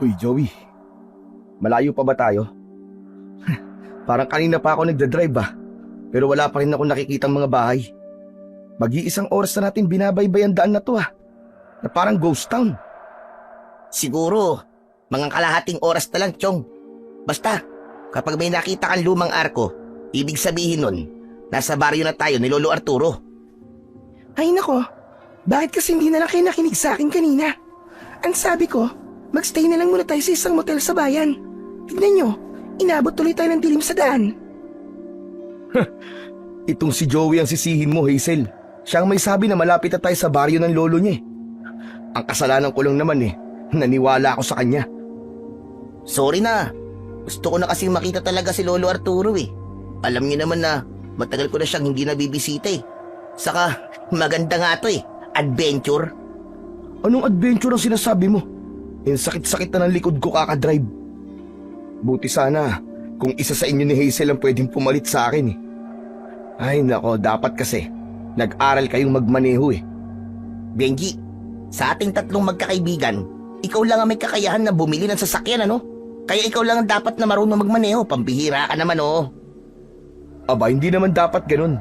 Uy, Joey. Malayo pa ba tayo? Parang kanina pa ako nagdadrive pero wala pa rin ako nakikitang mga bahay. Mag-iisang oras na natin binabaybay ang daan na to na parang ghost town. Siguro, mga kalahating oras na lang, Chong. Basta, kapag may nakita kang lumang arko, ibig sabihin nun, nasa baryo na tayo ni Lolo Arturo. Ay nako, bakit kasi hindi na lang kayo nakinig sa akin kanina? Ang sabi ko, magstay na lang muna tayo sa isang motel sa bayan. Tignan nyo, inabot tuloy tayo ng dilim sa daan. Itong si Joey ang sisihin mo, Hazel. Siya ang may sabi na malapit na tayo sa baryo ng lolo niya. Ang kasalanan ko lang naman naniwala ako sa kanya. Sorry na. Gusto ko na kasing makita talaga si Lolo Arturo Alam niyo naman na matagal ko na siyang hindi nabibisita Saka, maganda nga to Adventure. Anong adventure ang sinasabi mo? Yung sakit-sakit na ng likod ko kakadrive. Buti sana kung isa sa inyo ni Hazel ang pwedeng pumalit sa akin Ay nako, dapat kasi nag-aral kayong magmaneho Benji, sa ating tatlong magkakaibigan, ikaw lang ang may kakayahan na bumili ng sasakyan, ano? Kaya ikaw lang ang dapat na marunong magmaneho, pambihira ka naman, Aba, hindi naman dapat ganun.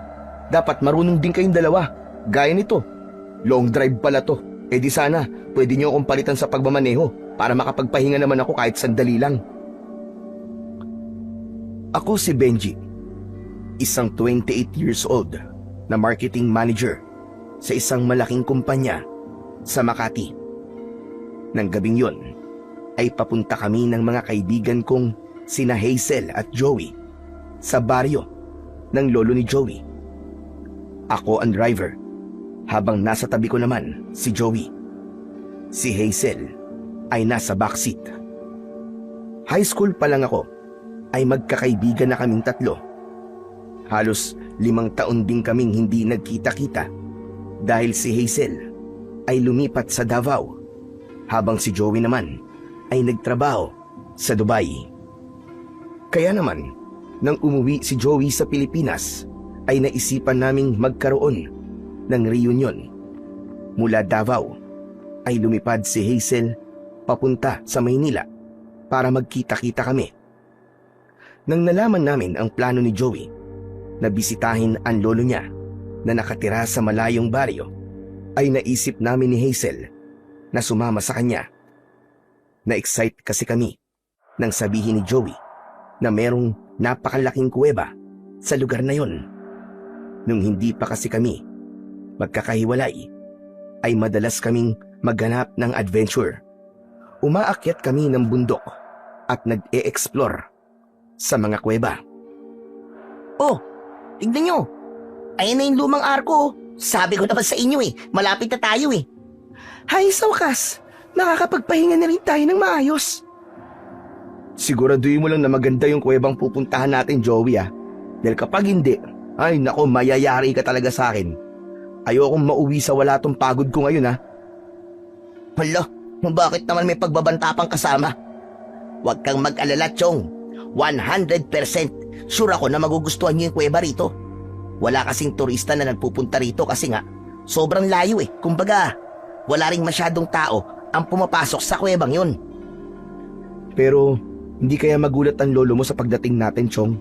Dapat marunong din kayong dalawa. Gaya nito, long drive pala to. Eh di sana, pwede niyo akong palitan sa pagmamaneho para makapagpahinga naman ako kahit sandali lang. Ako si Benji, isang 28 years old na marketing manager sa isang malaking kumpanya sa Makati. Nang gabing yon, ay papunta kami ng mga kaibigan kong sina Hazel at Joey sa baryo ng lolo ni Joey. Ako ang driver, habang nasa tabi ko naman si Joey. Si Hazel ay nasa backseat. High school pa lang ako ay magkakaibigan na kaming tatlo. Halos 5 taon din kaming hindi nagkita-kita dahil si Hazel ay lumipat sa Davao habang si Joey naman ay nagtrabaho sa Dubai. Kaya naman, nang umuwi si Joey sa Pilipinas, ay naisipan naming magkaroon ng reunion. Mula Davao ay lumipad si Hazel papunta sa Maynila para magkita-kita kami. Nang nalaman namin ang plano ni Joey na bisitahin ang lolo niya na nakatira sa malayong baryo, ay naisip namin ni Hazel na sumama sa kanya. Na-excite kasi kami nang sabihin ni Joey na merong napakalaking kuweba sa lugar na yon. Nung hindi pa kasi kami magkakahiwalay, ay madalas kaming maghanap ng adventure. Umaakyat kami ng bundok at nag-e-explore sa mga kuweba. Oh, tignan nyo. Ayan na yung lumang arko. Sabi ko naman sa inyo malapit na tayo Hay sa wakas, nakakapagpahinga na rin tayo ng maayos. Siguraduhin mo lang na maganda yung kuwebang pupuntahan natin, Joey Dahil kapag hindi, ay nako, mayayari ka talaga sa akin. Ayokong mauwi sa wala tong pagod ko ngayon Hala, bakit naman may pagbabanta pang kasama? Huwag kang mag-alala, Chong. 100% sure ako na magugustuhan niyo yung kuweba rito. Wala kasing turista na nagpupunta rito kasi nga sobrang layo Kumbaga, wala ring masyadong tao ang pumapasok sa kuwebang yun. Pero hindi kaya magulat ang lolo mo sa pagdating natin, Chong?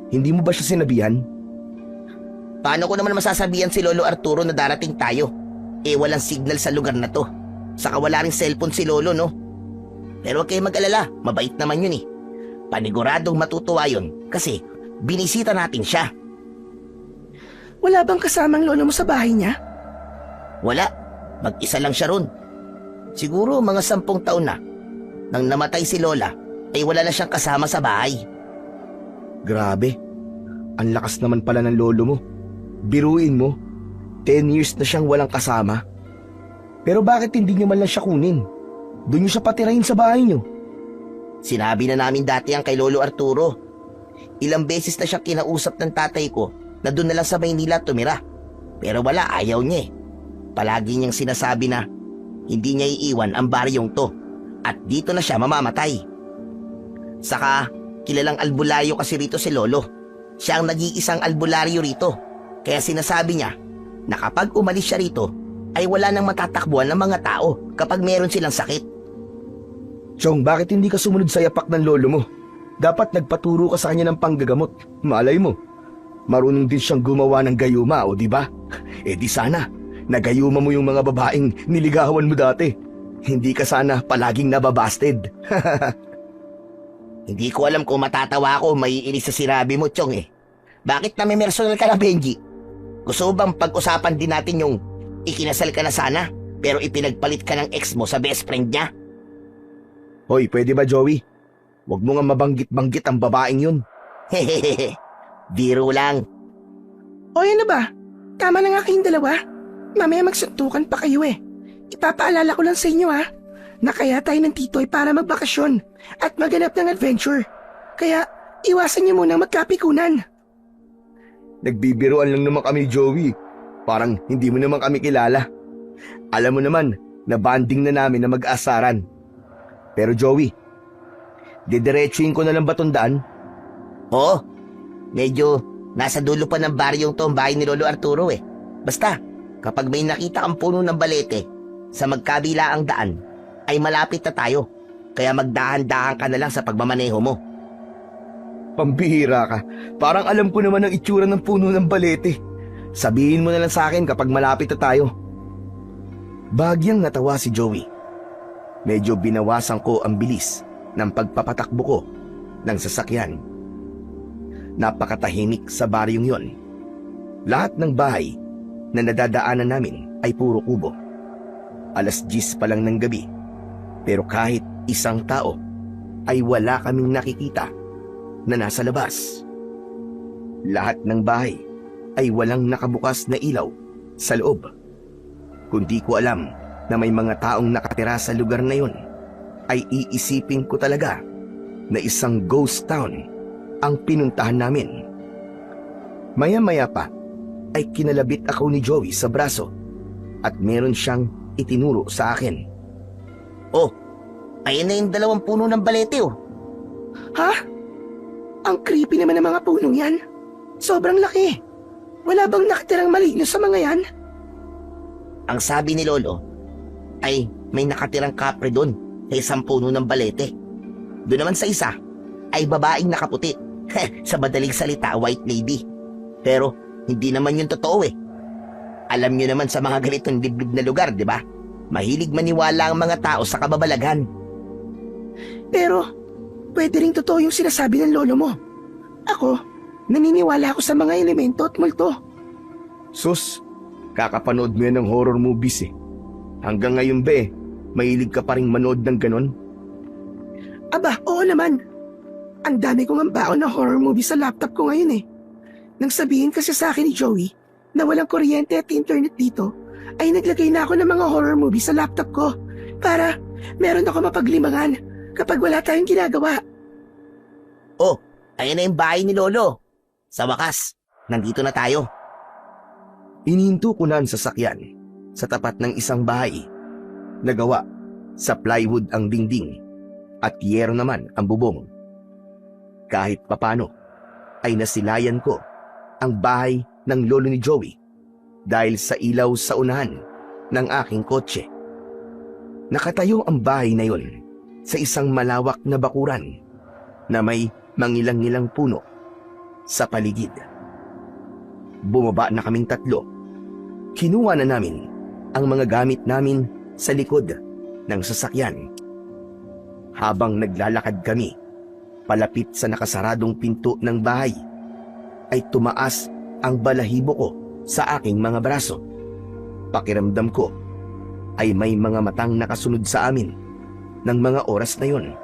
Hindi mo ba siya sinabihan? Paano ko naman masasabihan si Lolo Arturo na darating tayo? Walang signal sa lugar na to. Saka wala ring cellphone si Lolo, no? Pero huwag kayo mag-alala, mabait naman yun Paniguradong matutuwa yun kasi binisita natin siya. Wala bang kasamang lolo mo sa bahay niya? Wala, mag-isa lang siya ron. Siguro mga 10 taon na. Nang namatay si Lola, ay wala na siyang kasama sa bahay. Grabe, ang lakas naman pala ng lolo mo. Biruin mo, 10 years na siyang walang kasama. Pero bakit hindi niyo man lang siya kunin? Doon niyo siya patirahin sa bahay niyo. Sinabi na namin dati ang kay Lolo Arturo. Ilang beses na siyang kinausap ng tatay ko na doon na lang sa Maynila tumira. Pero wala, ayaw niya Palagi niyang sinasabi na hindi niya iiwan ang baryong to at dito na siya mamamatay. Saka, kilalang albularyo kasi rito si Lolo. Siya ang nag-iisang albularyo rito. Kaya sinasabi niya na kapag umalis siya rito, ay wala nang matatakbuhan ng mga tao kapag meron silang sakit. Chong, bakit hindi ka sumunod sa yapak ng lolo mo? Dapat nagpaturo ka sa kanya ng panggagamot. Malay mo, marunong din siyang gumawa ng gayuma, o di ba? Eh di sana, nagayuma mo yung mga babaeng niligawan mo dati. Hindi ka sana palaging nababasted. Hindi ko alam kung matatawa ako o maiinis sa sinabi mo, Chong eh. Bakit nami-personal ka na, Benji? Gusto mo bang pag-usapan din natin yung ikinasal ka na sana, pero ipinagpalit ka ng ex mo sa best friend niya? Hoy, pwede ba, Joey? Huwag mo nga mabanggit-banggit ang babaeng yun. Hehehe, biro lang. O ano ba? Tama na nga kayong dalawa. Mamaya magsuntukan pa kayo eh. Ipapaalala ko lang sa inyo na kaya tayo ng titoy para magbakasyon at maganap ng adventure. Kaya iwasan niyo muna magkapikunan. Nagbibiroan lang naman kami, Joey. Parang hindi mo naman kami kilala. Alam mo naman na banding na namin na mag-asaran. Pero Joey, didiretsuhin ko na lang ba tong daan? Oo, medyo nasa dulo pa ng baryong to ang bahay ni Lolo Arturo eh. Basta, kapag may nakita kang puno ng balete sa magkabila ang daan, ay malapit na tayo. Kaya magdahan-dahan ka na lang sa pagmamaneho mo. Pambihira ka. Parang alam ko naman ang itsura ng puno ng balete. Sabihin mo na lang sa akin kapag malapit na tayo. Bagyang natawa si Joey. Medyo binawasan ko ang bilis ng pagpapatakbo ko ng sasakyan. Napakatahimik sa baryong yon. Lahat ng bahay na nadadaanan namin ay puro kubo. 10:00 pa lang ng gabi, pero kahit isang tao ay wala kaming nakikita na nasa labas. Lahat ng bahay ay walang nakabukas na ilaw sa loob. Kundi ko alam na may mga taong nakatira sa lugar na yon, ay iisipin ko talaga na isang ghost town ang pinuntahan namin. Maya-maya pa ay kinalabit ako ni Joey sa braso at meron siyang itinuro sa akin. Oh, ayun na yung 2 puno ng balete oh. Ha? Ang creepy naman ng mga punong yan. Sobrang laki. Wala bang nakatirang maligno sa mga yan? Ang sabi ni Lolo ay may nakatirang kapre doon sa 1 puno ng balete. Doon naman sa isa ay babaeng nakaputi. Sa madaling salita, white lady. Pero hindi naman yun totoo eh. Alam nyo naman sa mga ganitong liblib na lugar, di ba? Mahilig maniwala ang mga tao sa kababalaghan. Pero pwede ring totoo yung sinasabi ng lolo mo. Ako, naniniwala ako sa mga elemento at multo. Sus, kakapanood mo yan ng horror movies eh. Hanggang ngayon ba mahilig ka pa rin manood ng ganon? Aba, oo naman. Ang dami kong ambaon na horror movie sa laptop ko ngayon eh. Nang sabihin kasi sa akin ni Joey na walang kuryente at internet dito, ay naglagay na ako ng mga horror movie sa laptop ko para meron ako mapaglimangan kapag wala tayong ginagawa. Oh, ayun na yung bahay ni Lolo. Sa wakas, nandito na tayo. Inihinto ko na ang sasakyan sa tapat ng isang bahay. Nagawa sa plywood ang dingding at yero naman ang bubong. Kahit papano ay nasilayan ko ang bahay ng lolo ni Joey dahil sa ilaw sa unahan ng aking kotse. Nakatayo ang bahay na yon sa isang malawak na bakuran na may mangilang-ilang puno sa paligid. Bumaba na kaming 3. Kinuha na namin ang mga gamit namin sa likod ng sasakyan. Habang naglalakad kami palapit sa nakasaradong pinto ng bahay, ay tumaas ang balahibo ko sa aking mga braso. Pakiramdam ko ay may mga matang nakasunod sa amin ng mga oras na yon.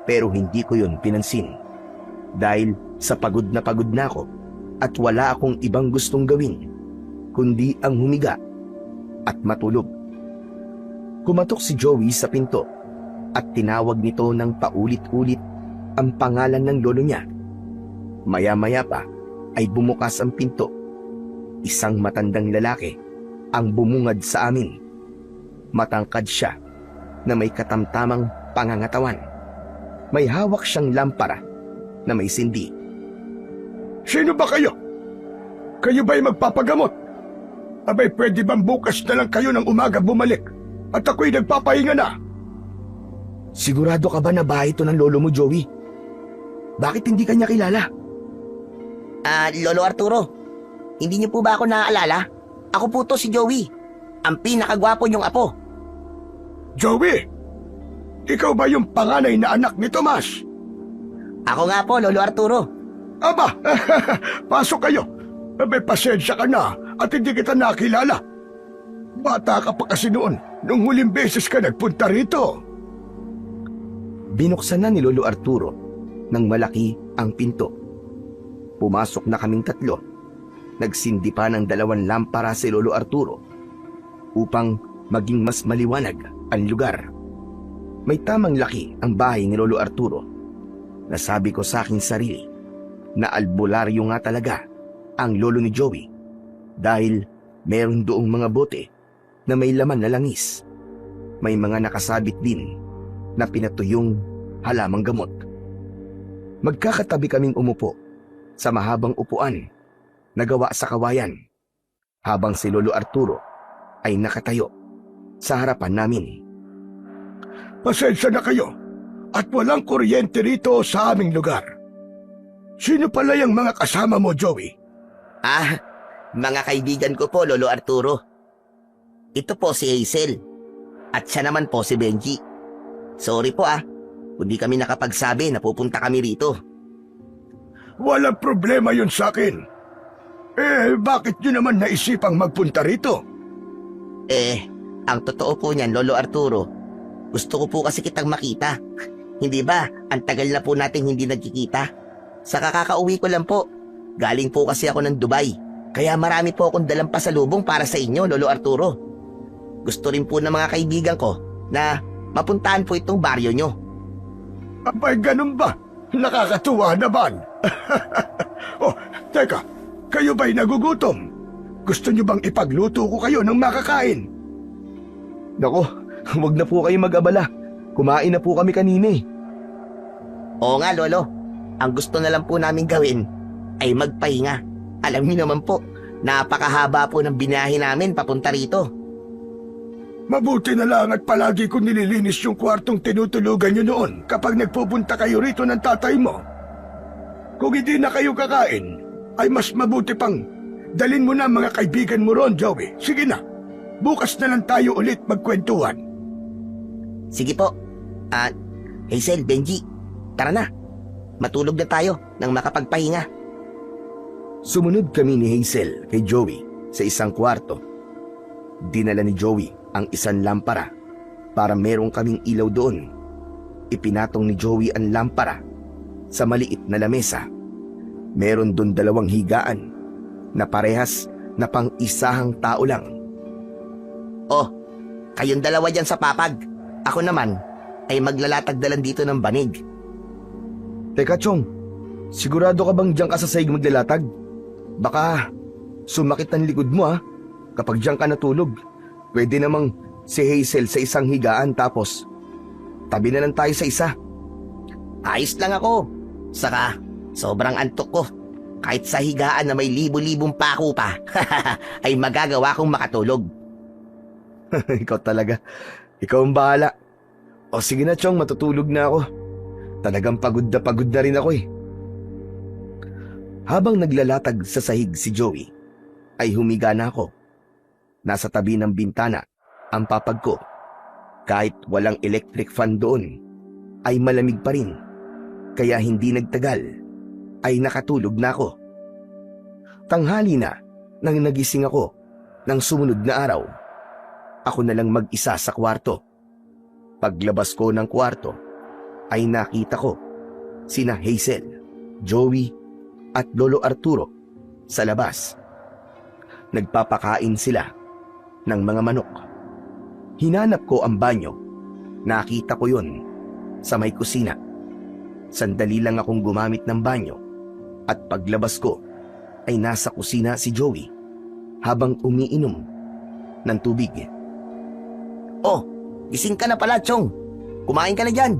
Pero hindi ko yon pinansin dahil sa pagod na ako at wala akong ibang gustong gawin kundi ang humiga at matulog. Kumatok si Joey sa pinto at tinawag nito ng paulit-ulit ang pangalan ng lolo niya. Maya-maya pa ay bumukas ang pinto. Isang matandang lalaki ang bumungad sa amin. Matangkad siya na may katamtamang pangangatawan. May hawak siyang lampara na may sindi. Sino ba kayo? Kayo ba'y magpapagamot? Abay, pwede bang bukas na lang kayo ng umaga bumalik at ako'y nagpapahinga na? Sigurado ka ba na bahay ito ng lolo mo, Joey? Bakit hindi kanya kilala? Lolo Arturo, hindi niyo po ba ako naaalala? Ako po to si Joey, ang pinakagwapo niyong apo. Joey, ikaw ba yung panganay na anak ni Tomas? Ako nga po, Lolo Arturo. Aba, pasok kayo. May pasensya ka na at hindi kita nakilala. Bata ka pa kasi noon, nung huling beses ka nagpunta rito. Binuksan na ni Lolo Arturo nang malaki ang pinto. Pumasok na kaming tatlo. Nagsindi pa ng 2 lampara si Lolo Arturo upang maging mas maliwanag ang lugar. May tamang laki ang bahay ni Lolo Arturo. Nasabi ko sa aking sarili na albularyo nga talaga ang lolo ni Joey dahil meron doong mga bote na may laman na langis. May mga nakasabit din na pinatuyong halamang gamot. Magkakatabi kaming umupo sa mahabang upuan na gawa sa kawayan habang si Lolo Arturo ay nakatayo sa harapan namin. Pasensya na kayo at walang kuryente rito sa aming lugar. Sino pala yung mga kasama mo, Joey? Mga kaibigan ko po, Lolo Arturo. Ito po si Hazel at siya naman po si Benji. Sorry po hindi kami nakapagsabi na pupunta kami rito. Walang problema yun sa akin. Bakit nyo naman naisipang magpunta rito? Ang totoo po niyan, Lolo Arturo, gusto ko po kasi kitang makita. Hindi ba, ang tagal na po nating hindi nagkikita. Sa kakauwi ko lang po. Galing po kasi ako ng Dubai. Kaya marami po akong dalang pasalubong para sa inyo, Lolo Arturo. Gusto rin po ng mga kaibigan ko na mapuntahan po itong baryo nyo. Abay, ganun ba? Nakakatuwa naman. Teka, kayo ba'y nagugutom? Gusto nyo bang ipagluto ko kayo ng makakain? Nako, huwag na po kayo mag-abala. Kumain na po kami kanina eh. Oo nga, Lolo. Ang gusto na lang po namin gawin ay magpahinga. Alam niyo naman po, napakahaba po ng binahe namin papunta rito. Mabuti na lang at palagi ko nililinis yung kwartong tinutulugan nyo noon kapag nagpupunta kayo rito ng tatay mo. Kung hindi na kayo kakain, ay mas mabuti pang dalin mo na mga kaibigan mo ron, Joey. Sige na, bukas na lang tayo ulit magkwentuhan. Sige po. Hazel, Benji, tara na. Matulog na tayo nang makapagpahinga. Sumunod kami ni Hazel kay Joey sa isang kwarto. Dinala ni Joey ang isang lampara para merong kaming ilaw doon. Ipinatong ni Joey ang lampara sa maliit na lamesa. Meron doon 2 higaan na parehas na pang-isahang tao lang. Kayong dalawa dyan sa papag. Ako naman ay maglalatag na lang dito ng banig. Teka, Chong, sigurado ka bang diyan ka sa sahig maglalatag? Baka sumakit ang likod mo kapag diyan ka natulog. Pwede namang si Hazel sa isang higaan tapos tabi na lang tayo sa isa. Ayos lang ako. Saka, sobrang antok ko. Kahit sa higaan na may libo-libong pako pa, ay magagawa kong makatulog. Ikaw talaga. Ikaw ang bahala. O sige na, Chong, matutulog na ako. Talagang pagod na rin ako eh. Habang naglalatag sa sahig si Joey, ay humiga na ako. Nasa tabi ng bintana ang papag ko. Kahit walang electric fan doon, ay malamig pa rin. Kaya hindi nagtagal, ay nakatulog na ako. Tanghali na nang nagising ako ng sumunod na araw. Ako na lang mag-isa sa kwarto. Paglabas ko ng kwarto, ay nakita ko sina Hazel, Joey at Lolo Arturo sa labas. Nagpapakain sila ng mga manok. Hinanap ko ang banyo. Nakita ko yun sa may kusina. Sandali lang akong gumamit ng banyo at paglabas ko ay nasa kusina si Joey habang umiinom ng tubig. Gising ka na pala, Chong. Kumain ka na dyan.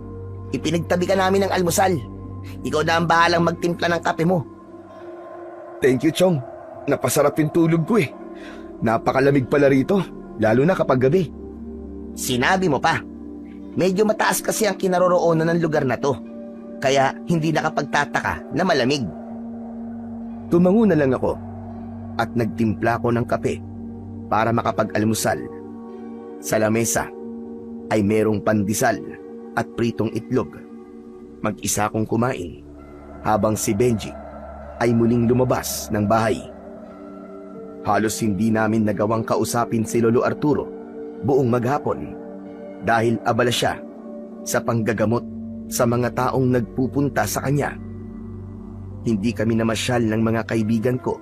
Ipinagtabi ka namin ng almusal. Ikaw na ang bahalang magtimpla ng kape mo. Thank you, Chong. Napasarap yung tulog ko eh. Napakalamig pala rito, lalo na kapag gabi. Sinabi mo pa. Medyo mataas kasi ang kinaroroonan ng lugar na to. Kaya hindi nakapagtataka na malamig. Tumango na lang ako at nagtimpla ko ng kape para makapag-almusal. Sa lamesa ay merong pandesal at pritong itlog. Mag-isa kong kumain habang si Benji ay muling lumabas ng bahay. Halos hindi namin nagawang kausapin si Lolo Arturo buong maghapon dahil abala siya sa panggagamot sa mga taong nagpupunta sa kanya. Hindi kami namasyal ng mga kaibigan ko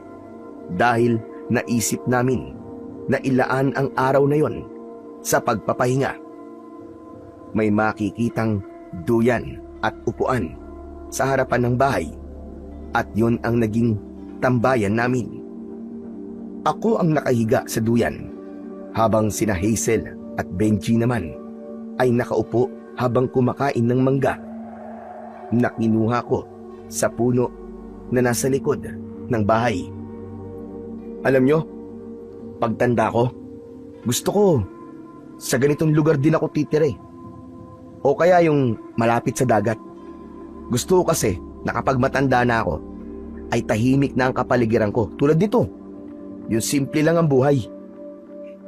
dahil naisip namin na ilaan ang araw na yon sa pagpapahinga. May makikitang duyan at upuan sa harapan ng bahay at yun ang naging tambayan namin. Ako ang nakahiga sa duyan habang sina Hazel at Benji naman ay nakaupo habang kumakain ng mangga na kinuha ko sa puno na nasa likod ng bahay. Alam nyo, pagtanda ko, gusto ko sa ganitong lugar din ako titira eh. O kaya yung malapit sa dagat. Gusto ko kasi na kapag matanda na ako, ay tahimik na ang kapaligiran ko tulad nito. Yung simple lang ang buhay.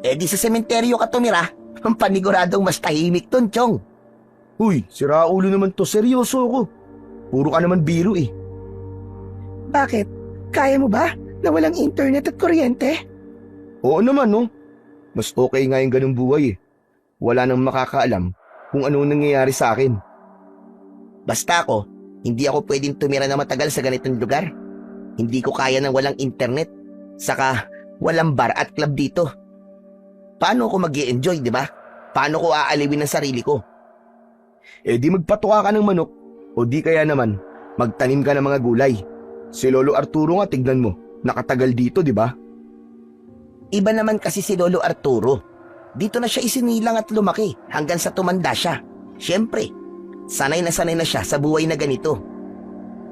Eh di sa sementeryo ka tumira. Ang paniguradong mas tahimik dun, Chong. Uy, sira ulo naman to, seryoso ako. Puro ka naman biro eh. Bakit? Kaya mo ba na walang internet at kuryente? Oo naman no. Mas okay nga yung ganung buhay eh. Wala nang makakaalam kung anong nangyayari sa akin. Basta ako, hindi ako pwedeng tumira na matagal sa ganitong lugar. Hindi ko kaya ng walang internet. Saka walang bar at club dito. Paano ako mag-i-enjoy, di ba? Paano ko aalawin ang sarili ko? Eh di magpatuka ka ng manok o di kaya naman magtanim ka ng mga gulay. Si Lolo Arturo nga tignan mo, nakatagal dito di ba? Iba naman kasi si Lolo Arturo. Dito na siya isinilang at lumaki hanggang sa tumanda siya. Siyempre, sanay na siya sa buhay na ganito.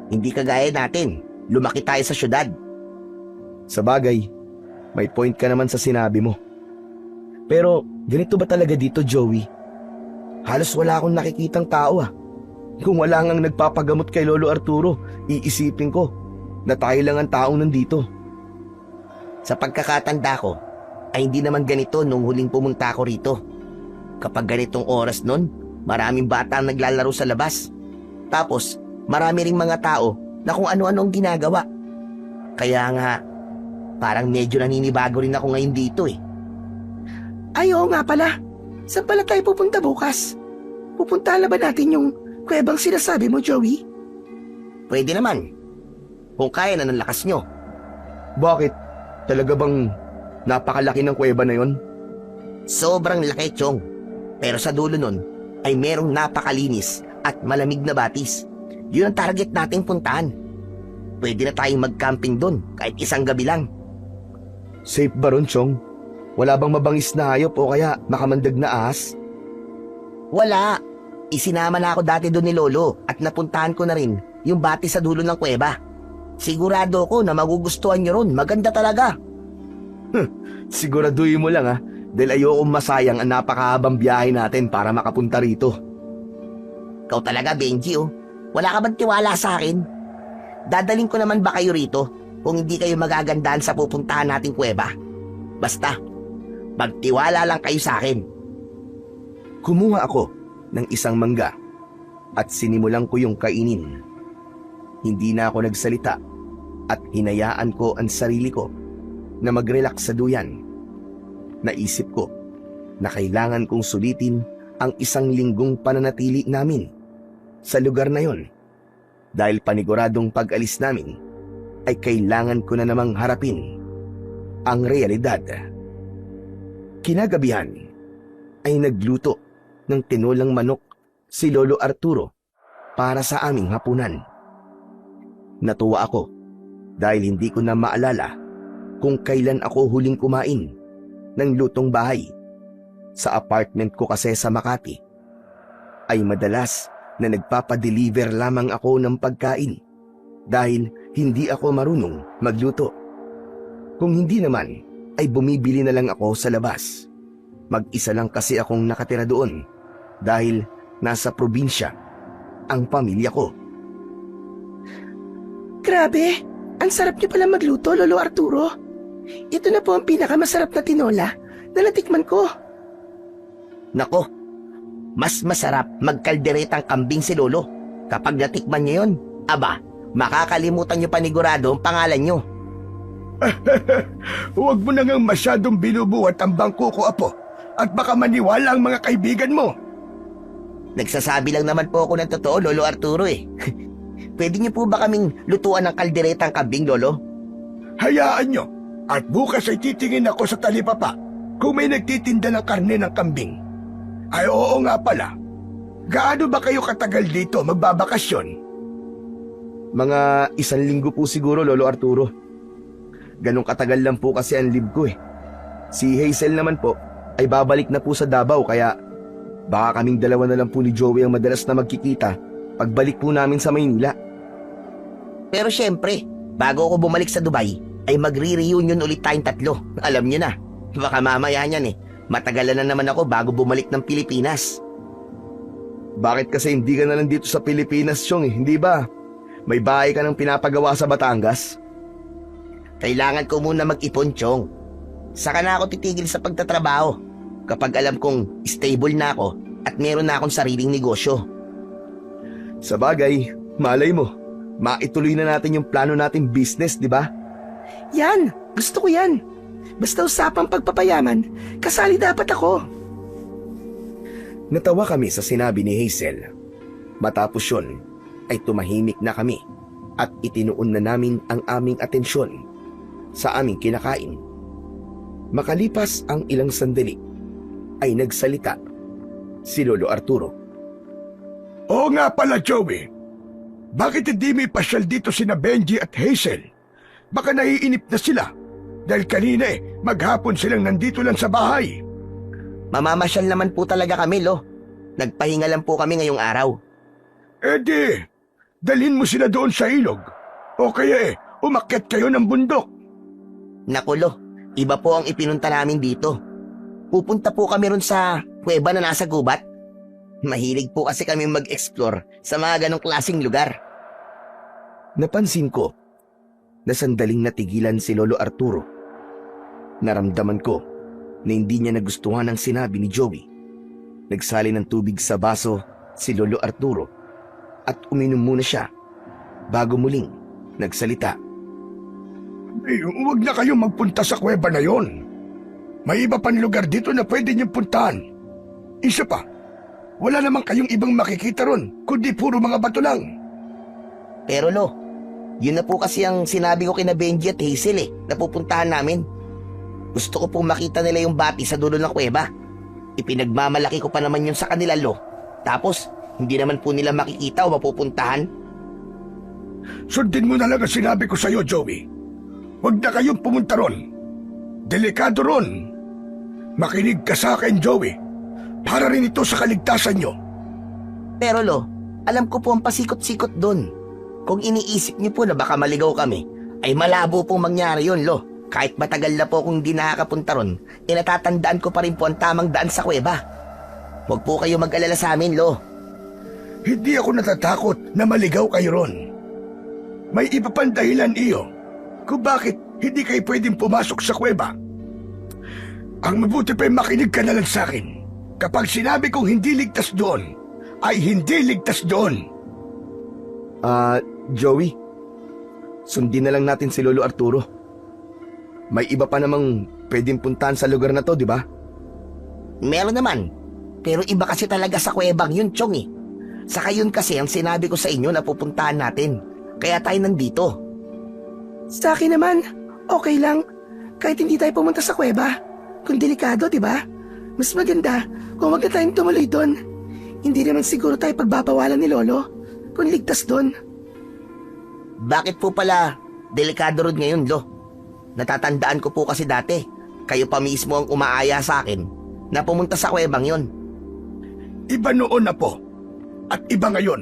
Hindi kagaya natin, lumaki tayo sa syudad. Sa bagay, may point ka naman sa sinabi mo. Pero ganito ba talaga dito, Joey? Halos wala akong nakikitang tao ah. Kung wala ngang nagpapagamot kay Lolo Arturo, iisipin ko na tayo lang ang taong nandito. Sa pagkakatanda ko, ay hindi naman ganito nung huling pumunta ako rito. Kapag ganitong oras nun, maraming bata ang naglalaro sa labas. Tapos, marami ring mga tao na kung ano-ano ang ginagawa. Kaya nga, parang medyo naninibago rin ako ngayon dito eh. Ay, oo nga pala. Saan pala tayo pupunta bukas? Pupuntahan na ba natin yung kuwebang sinasabi mo, Joey? Pwede naman. Kung kaya na ng lakas nyo. Bakit? Talaga bang napakalaki ng kuweba na yon? Sobrang laki, Chong. Pero sa dulo nun, ay merong napakalinis at malamig na batis. Yun ang target nating puntahan. Pwede na tayong mag-camping dun kahit isang gabi lang. Safe ba ron, Chong? Wala bang mabangis na hayop o kaya makamandag na ahas? Wala. Isinama na ako dati doon ni Lolo at napuntahan ko na rin yung bati sa dulo ng kuweba. Sigurado ko na magugustuhan nyo ron. Maganda talaga. Siguraduhin mo lang ha, dahil ayokong masayang ang napakahabang biyahe natin para makapunta rito. Ikaw talaga, Benji, oh. Wala ka bang tiwala sa akin? Dadaling ko naman ba kayo rito kung hindi kayo magagandaan sa pupuntahan nating kuweba? Basta, magtiwala lang kayo sa akin. Kumuha ako ng isang mangga at sinimulan ko yung kainin. Hindi na ako nagsalita at hinayaan ko ang sarili ko na mag-relax sa duyan. Naisip ko na kailangan kong sulitin ang 1 linggong pananatili namin sa lugar na yon dahil paniguradong pag-alis namin ay kailangan ko na namang harapin ang realidad. Kinagabihan ay nagluto ng tinolang manok si Lolo Arturo para sa aming hapunan. Natuwa ako dahil hindi ko na maalala kung kailan ako huling kumain ng lutong bahay. Sa apartment ko kasi sa Makati ay madalas na nagpapadeliver lamang ako ng pagkain dahil hindi ako marunong magluto. Kung hindi naman ay bumibili na lang ako sa labas. Mag-isa lang kasi akong nakatira doon dahil nasa probinsya ang pamilya ko. Grabe, ang sarap niyo pala magluto, Lolo Arturo. Ito na po ang pinakamasarap na tinola na natikman ko. Nako, mas masarap magkalderetang kambing si Lolo. Kapag natikman niyo yun, aba, makakalimutan niyo panigurado ang pangalan niyo. Huwag mo na ngang masyadong binubuhat ang bangko ko, Apo. At baka maniwala ang mga kaibigan mo. Nagsasabi lang naman po ako ng totoo, Lolo Arturo eh. Pwede niyo po ba kaming lutuan ng kalderetang kambing, Lolo? Hayaan nyo. At bukas ay titingin ako sa talipapa kung may nagtitinda ng karne ng kambing. Ay oo nga pala. Gaano ba kayo katagal dito magbabakasyon? Mga 1 linggo po siguro, Lolo Arturo. Ganong katagal lang po kasi ang leave ko eh. Si Hazel naman po ay babalik na po sa Davao kaya baka kaming dalawa na lang po ni Joey ang madalas na magkikita pagbalik po namin sa Maynila. Pero syempre, bago ako bumalik sa Dubai, ay magre-reunion ulit tayong tatlo. Alam niyo na, baka mamaya niyan eh. Matagalan na naman ako bago bumalik ng Pilipinas. Bakit kasi hindi ka na lang dito sa Pilipinas, Chong eh, hindi ba? May bahay ka nang pinapagawa sa Batangas? Kailangan ko muna mag-ipon, Chong. Saka na ako titigil sa pagtatrabaho kapag alam kong stable na ako at meron na akong sariling negosyo. Sa bagay, malay mo, maituloy na natin yung plano nating business, di ba? Yan, gusto ko yan. Basta usapang pagpapayaman, kasali dapat ako. Natawa kami sa sinabi ni Hazel. Matapos yun, ay tumahimik na kami at itinuon na namin ang aming atensyon sa aming kinakain. Makalipas ang ilang sandali, ay nagsalita si Lolo Arturo. Oo nga pala, Joey. Bakit hindi may pasyal dito sina Benji at Hazel? Baka naiinip na sila. Dahil kanina maghapon silang nandito lang sa bahay. Mamamasyal naman po talaga kami, Lo. Nagpahinga lang po kami ngayong araw. Di, dalhin mo sila doon sa ilog. O kaya umakyat kayo ng bundok. Naku, Lo, iba po ang ipinunta namin dito. Pupunta po kami ron sa kuweba na nasa gubat. Mahilig po kasi kami mag-explore sa mga ganong klaseng lugar. Napansin ko na sandaling natigilan si Lolo Arturo. Naramdaman ko na hindi niya nagustuhan ang sinabi ni Joey. Nagsali ng tubig sa baso si Lolo Arturo at uminom muna siya bago muling nagsalita. Huwag na kayong magpunta sa kuweba na yon. May iba pang lugar dito na pwede niyong puntahan. Isa pa, wala namang kayong ibang makikita ron, kundi puro mga bato lang. Pero Lo, yun na po kasi ang sinabi ko kina Benji at Hazel na pupuntahan namin. Gusto ko pong makita nila yung bati sa dulo ng kuweba. Ipinagmamalaki ko pa naman yun sa kanila, Lo. Tapos, hindi naman po nila makikita o mapupuntahan. Sundin mo na lang ang sinabi ko sa'yo, Joey. Huwag na kayong pumunta ron. Delikado ron. Makinig ka sa akin, Joey. Para rin ito sa kaligtasan nyo. Pero Lo, alam ko po ang pasikot-sikot doon. Kung iniisip niyo po na baka maligaw kami, ay malabo pong mangyari yun, Lo. Kahit matagal na po kung di nakakapunta ron, natatandaan ko pa rin po ang tamang daan sa kuweba. Huwag po kayo mag-alala sa amin, Lo. Hindi ako natatakot na maligaw kayo ron. May iba pang dahilan iyo kung bakit hindi kayo pwedeng pumasok sa kuweba. Ang mabuti pa'y makinig ka na lang sa akin. Kapag sinabi kong hindi ligtas doon, ay hindi ligtas doon. Joey, sundin na lang natin si Lolo Arturo. May iba pa namang pwedeng puntahan sa lugar na to, di ba? Meron naman. Pero iba kasi talaga sa kuwebang yun, Chong eh. Saka yun kasi ang sinabi ko sa inyo na pupuntahan natin. Kaya tayo nandito. Sa akin naman, okay lang. Kahit hindi tayo pumunta sa kuweba. Kung delikado, di ba? Mas maganda kung wag na tayong tumuloy doon. Hindi naman siguro tayo pagbabawalan ni Lolo kung ligtas doon. Bakit po pala delikado ron ngayon, Lo? Natatandaan ko po kasi dati, kayo pa mismo ang umaaya sa akin na pumunta sa kuwebang yon. Iba noon na po. At iba ngayon.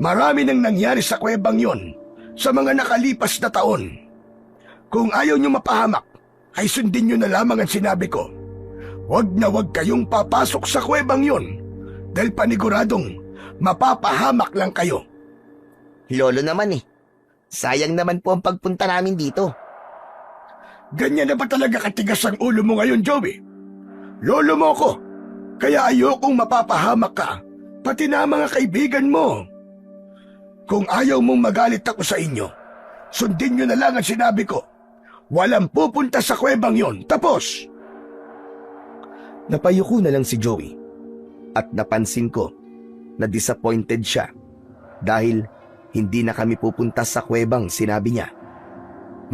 Marami nang nangyari sa kuwebang yon sa mga nakalipas na taon. Kung ayaw nyo mapahamak, ay sundin nyo na lamang ang sinabi ko. Huwag na huwag kayong papasok sa kuwebang yon Dahil paniguradong mapapahamak lang kayo. Lolo naman eh. Sayang naman po ang pagpunta namin dito. Ganyan na ba talaga katigas ang ulo mo ngayon, Joey? Lolo mo ko, kaya ayokong mapapahamak ka, pati na ang mga kaibigan mo. Kung ayaw mong magalit ako sa inyo, sundin nyo na lang ang sinabi ko. Walang pupunta sa kuwebang yon. Tapos! Napayuko na lang si Joey at napansin ko na disappointed siya dahil hindi na kami pupunta sa kuwebang sinabi niya.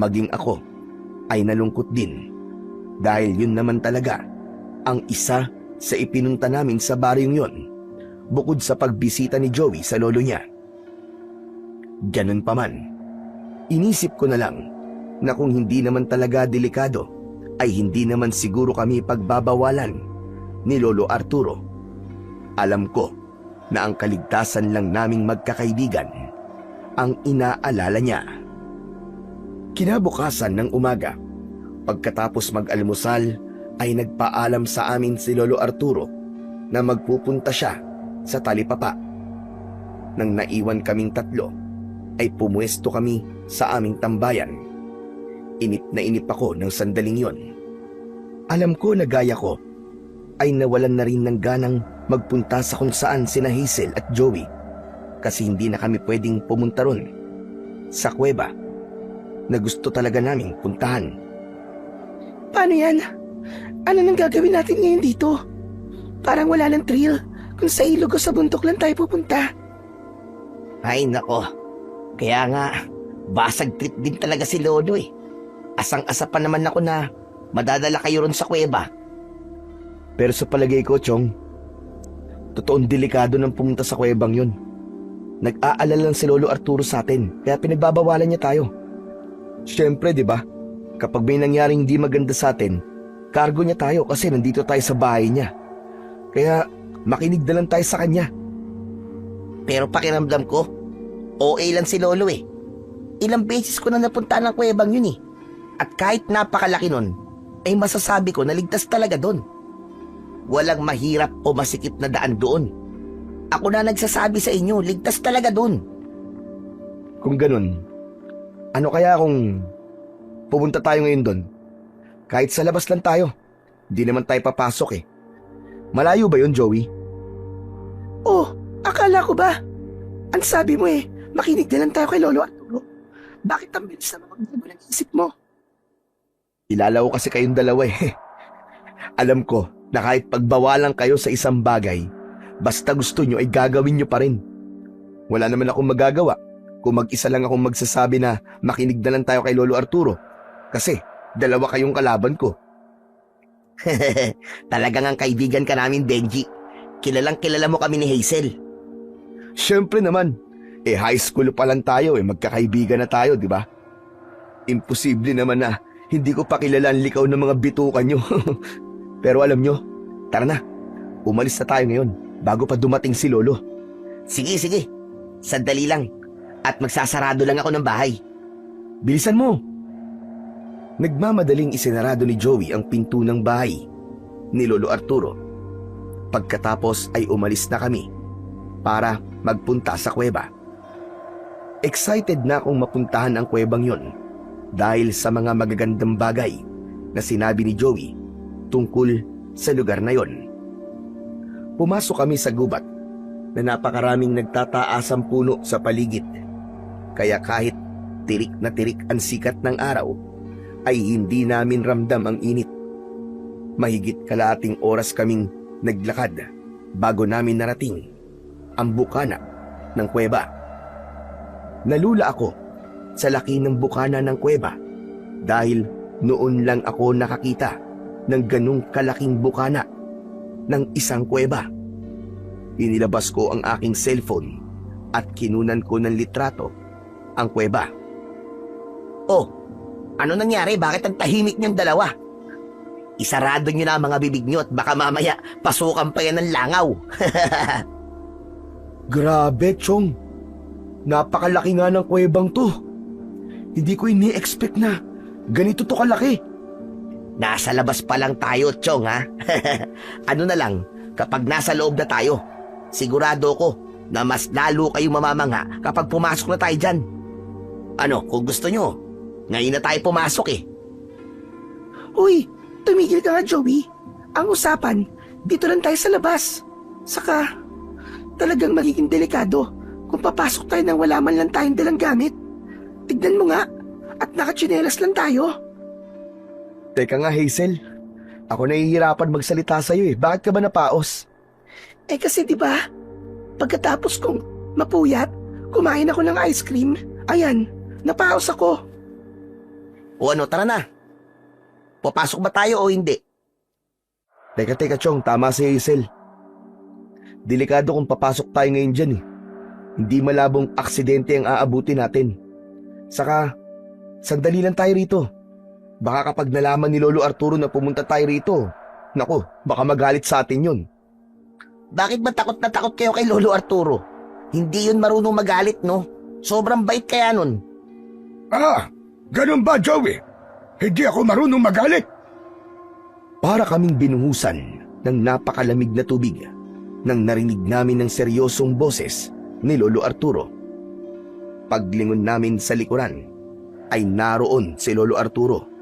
Maging ako ay nalungkot din dahil yun naman talaga ang isa sa ipinunta namin sa baryong yon bukod sa pagbisita ni Joey sa lolo niya. Ganun pa man, inisip ko na lang na kung hindi naman talaga delikado ay hindi naman siguro kami pagbabawalan ni Lolo Arturo. Alam ko na ang kaligtasan lang naming magkakaibigan ang inaalala niya. Kinabukasan ng umaga, pagkatapos mag-almusal ay nagpaalam sa amin si Lolo Arturo na magpupunta siya sa talipapa. Nang naiwan kaming tatlo, ay pumuesto kami sa aming tambayan. Inip na inip ako ng sandaling yon. Alam ko na gaya ko ay nawalan na rin ng ganang magpunta sa kung saan sina Hazel at Joey kasi hindi na kami pwedeng pumunta ron sa kuweba na gusto talaga naming puntahan. Paano yan? Ano nang gagawin natin ngayon dito? Parang wala ng thrill kung sa ilog o sa bundok lang tayo pupunta. Ay nako, kaya nga, basag trip din talaga si Lolo eh. Asang-asa pa naman ako na madadala kayo ron sa kuweba. Pero sa palagay ko, Chong, totoong delikado ng pumunta sa kuwebang yun. Nag-aalala lang si Lolo Arturo sa atin, kaya pinagbabawalan niya tayo. Siyempre, di ba? Kapag may nangyaring hindi maganda sa atin, kargo niya tayo kasi nandito tayo sa bahay niya. Kaya makinig na lang tayo sa kanya. Pero pakiramdam ko, OA lang si Lolo eh. Ilang beses ko na napunta ng kuwebang yun eh. At kahit napakalaki nun, ay masasabi ko na ligtas talaga doon. Walang mahirap o masikip na daan doon. Ako na nagsasabi sa inyo, ligtas talaga doon. Kung ganun, ano kaya kung pumunta tayo ngayon doon? Kahit sa labas lang tayo, di naman tayo papasok eh. Malayo ba yun, Joey? Oh, akala ko ba? Ang sabi mo eh, makinig na lang tayo kay Lolo Arturo. Bakit ang bilis na magbago ng isip mo? Ilalaw kasi kayong dalawa eh. Alam ko na kahit pagbawalan kayo sa isang bagay, basta gusto nyo ay gagawin nyo pa rin. Wala naman akong magagawa kung mag-isa lang akong magsasabi na makinig na lang tayo kay Lolo Arturo. Kasi dalawa kayong kalaban ko. Talagang ang kaibigan ka namin, Benji. Kilalang kilala mo kami ni Hazel. Siyempre naman, high school pa lang tayo magkakaibigan na tayo, di ba? Imposible naman na hindi ko pa kilala ang likaw ng mga bitukan nyo. Pero alam nyo, tara na, umalis na tayo ngayon bago pa dumating si Lolo. Sige, sige. Sandali lang. At magsasarado lang ako ng bahay. Bilisan mo! Nagmamadaling isinarado ni Joey ang pinto ng bahay ni Lolo Arturo. Pagkatapos ay umalis na kami para magpunta sa kuweba. Excited na akong mapuntahan ang kuwebang yon dahil sa mga magagandang bagay na sinabi ni Joey tungkol sa lugar na yon. Pumasok kami sa gubat na napakaraming nagtataasang puno sa paligid. Kaya kahit tirik na tirik ang sikat ng araw, ay hindi namin ramdam ang init. Mahigit kalahating oras kaming naglakad bago namin narating ang bukana ng kuweba. Nalula ako sa laki ng bukana ng kuweba dahil noon lang ako nakakita ng ganung kalaking bukana ng isang kuweba. Inilabas ko ang aking cellphone at kinunan ko ng litrato ang kuweba. Oh, ano nangyari? Bakit ang tahimik niyong dalawa? Isarado niyo na ang mga bibig niyo at baka mamaya pasukan pa yan ng langaw. Grabe, Chong. Napakalaki nga ng kuwebang to. Hindi ko ini-expect na ganito to kalaki. Nasa labas pa lang tayo, Chong, ha? Ano na lang, kapag nasa loob na tayo, Sigurado ko na mas lalo kayong mamamangha kapag pumasok na tayo dyan. Ano, kung gusto nyo, ngayon na tayo pumasok eh. Uy, tumigil ka nga, Joey. Ang usapan, dito lang tayo sa labas. Saka, talagang magiging delikado kung papasok tayo nang wala man lang tayong dalang gamit. Tignan mo nga, at nakatsinelas lang tayo. Teka nga, Hazel. Ako nahihirapan magsalita sa'yo eh. Bakit ka ba napaos? Eh kasi 'di ba? Pagkatapos kong mapuyat, kumain ako ng ice cream. Ayan, napaos ako. O ano, tara na. Papasok ba tayo o hindi? Teka, Chong. Tama si Hazel. Delikado kung papasok tayo ngayon dyan eh. Hindi malabong aksidente ang aabuti natin. Saka, sandali lang tayo rito. Baka kapag nalaman ni Lolo Arturo na pumunta tayo rito, naku, baka magalit sa atin yun. Bakit ba takot na takot kayo kay Lolo Arturo? Hindi yun marunong magalit, no? Sobrang bait kaya nun. Ah, ganun ba, Joey? Hindi ako marunong magalit. Para kaming binuhusan ng napakalamig na tubig nang narinig namin ng seryosong boses ni Lolo Arturo. Paglingon namin sa likuran ay naroon si Lolo Arturo.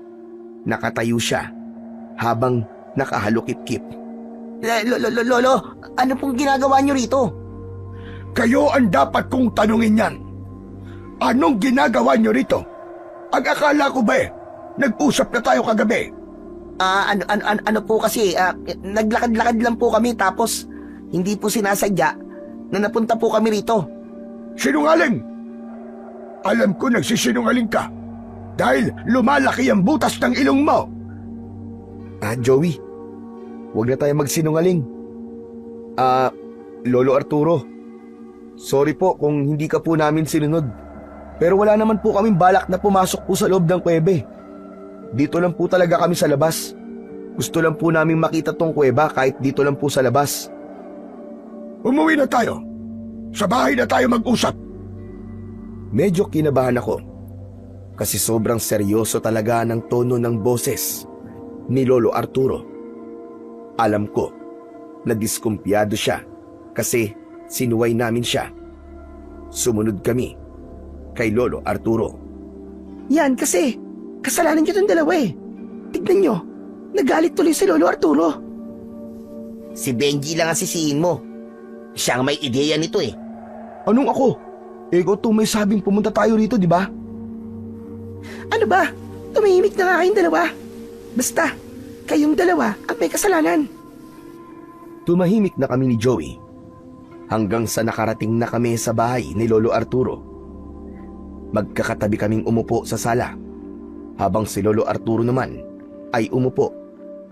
Nakatayo siya habang nakahalukip-kip. Lolo, ano pong ginagawa niyo rito? Kayo ang dapat kong tanungin yan. Anong ginagawa nyo rito? Ang akala ko ba nag-usap na tayo kagabi? Ano po kasi, naglakad-lakad lang po kami tapos hindi po sinasadya na napunta po kami rito. Sinungaling! Alam ko nagsisinungaling ka dahil lumalaki ang butas ng ilong mo. Joey, huwag na tayo magsinungaling. Lolo Arturo, sorry po kung hindi ka po namin sinunod. Pero wala naman po kaming balak na pumasok po sa loob ng kuwebe. Dito lang po talaga kami sa labas. Gusto lang po namin makita tong kuweba kahit dito lang po sa labas. Umuwi na tayo. Sa bahay na tayo mag-usap. Medyo kinabahan ako kasi sobrang seryoso talaga ng tono ng boses ni Lolo Arturo. Alam ko na diskumpiyado siya kasi sinuway namin siya. Sumunod kami kay Lolo Arturo. Yan kasi, kasalanan niyo itong dalawa eh. Tignan niyo, nagalit tuloy si Lolo Arturo. Si Benji lang ang sisihin mo. Siya ang may ideya nito eh. Anong ako? Ikaw itong may sabing pumunta tayo rito, di ba? Ano ba? Tumahimik na nga kayong dalawa. Basta, kayong dalawa ang may kasalanan. Tumahimik na kami ni Joey hanggang sa nakarating na kami sa bahay ni Lolo Arturo. Magkakatabi kaming umupo sa sala habang si Lolo Arturo naman ay umupo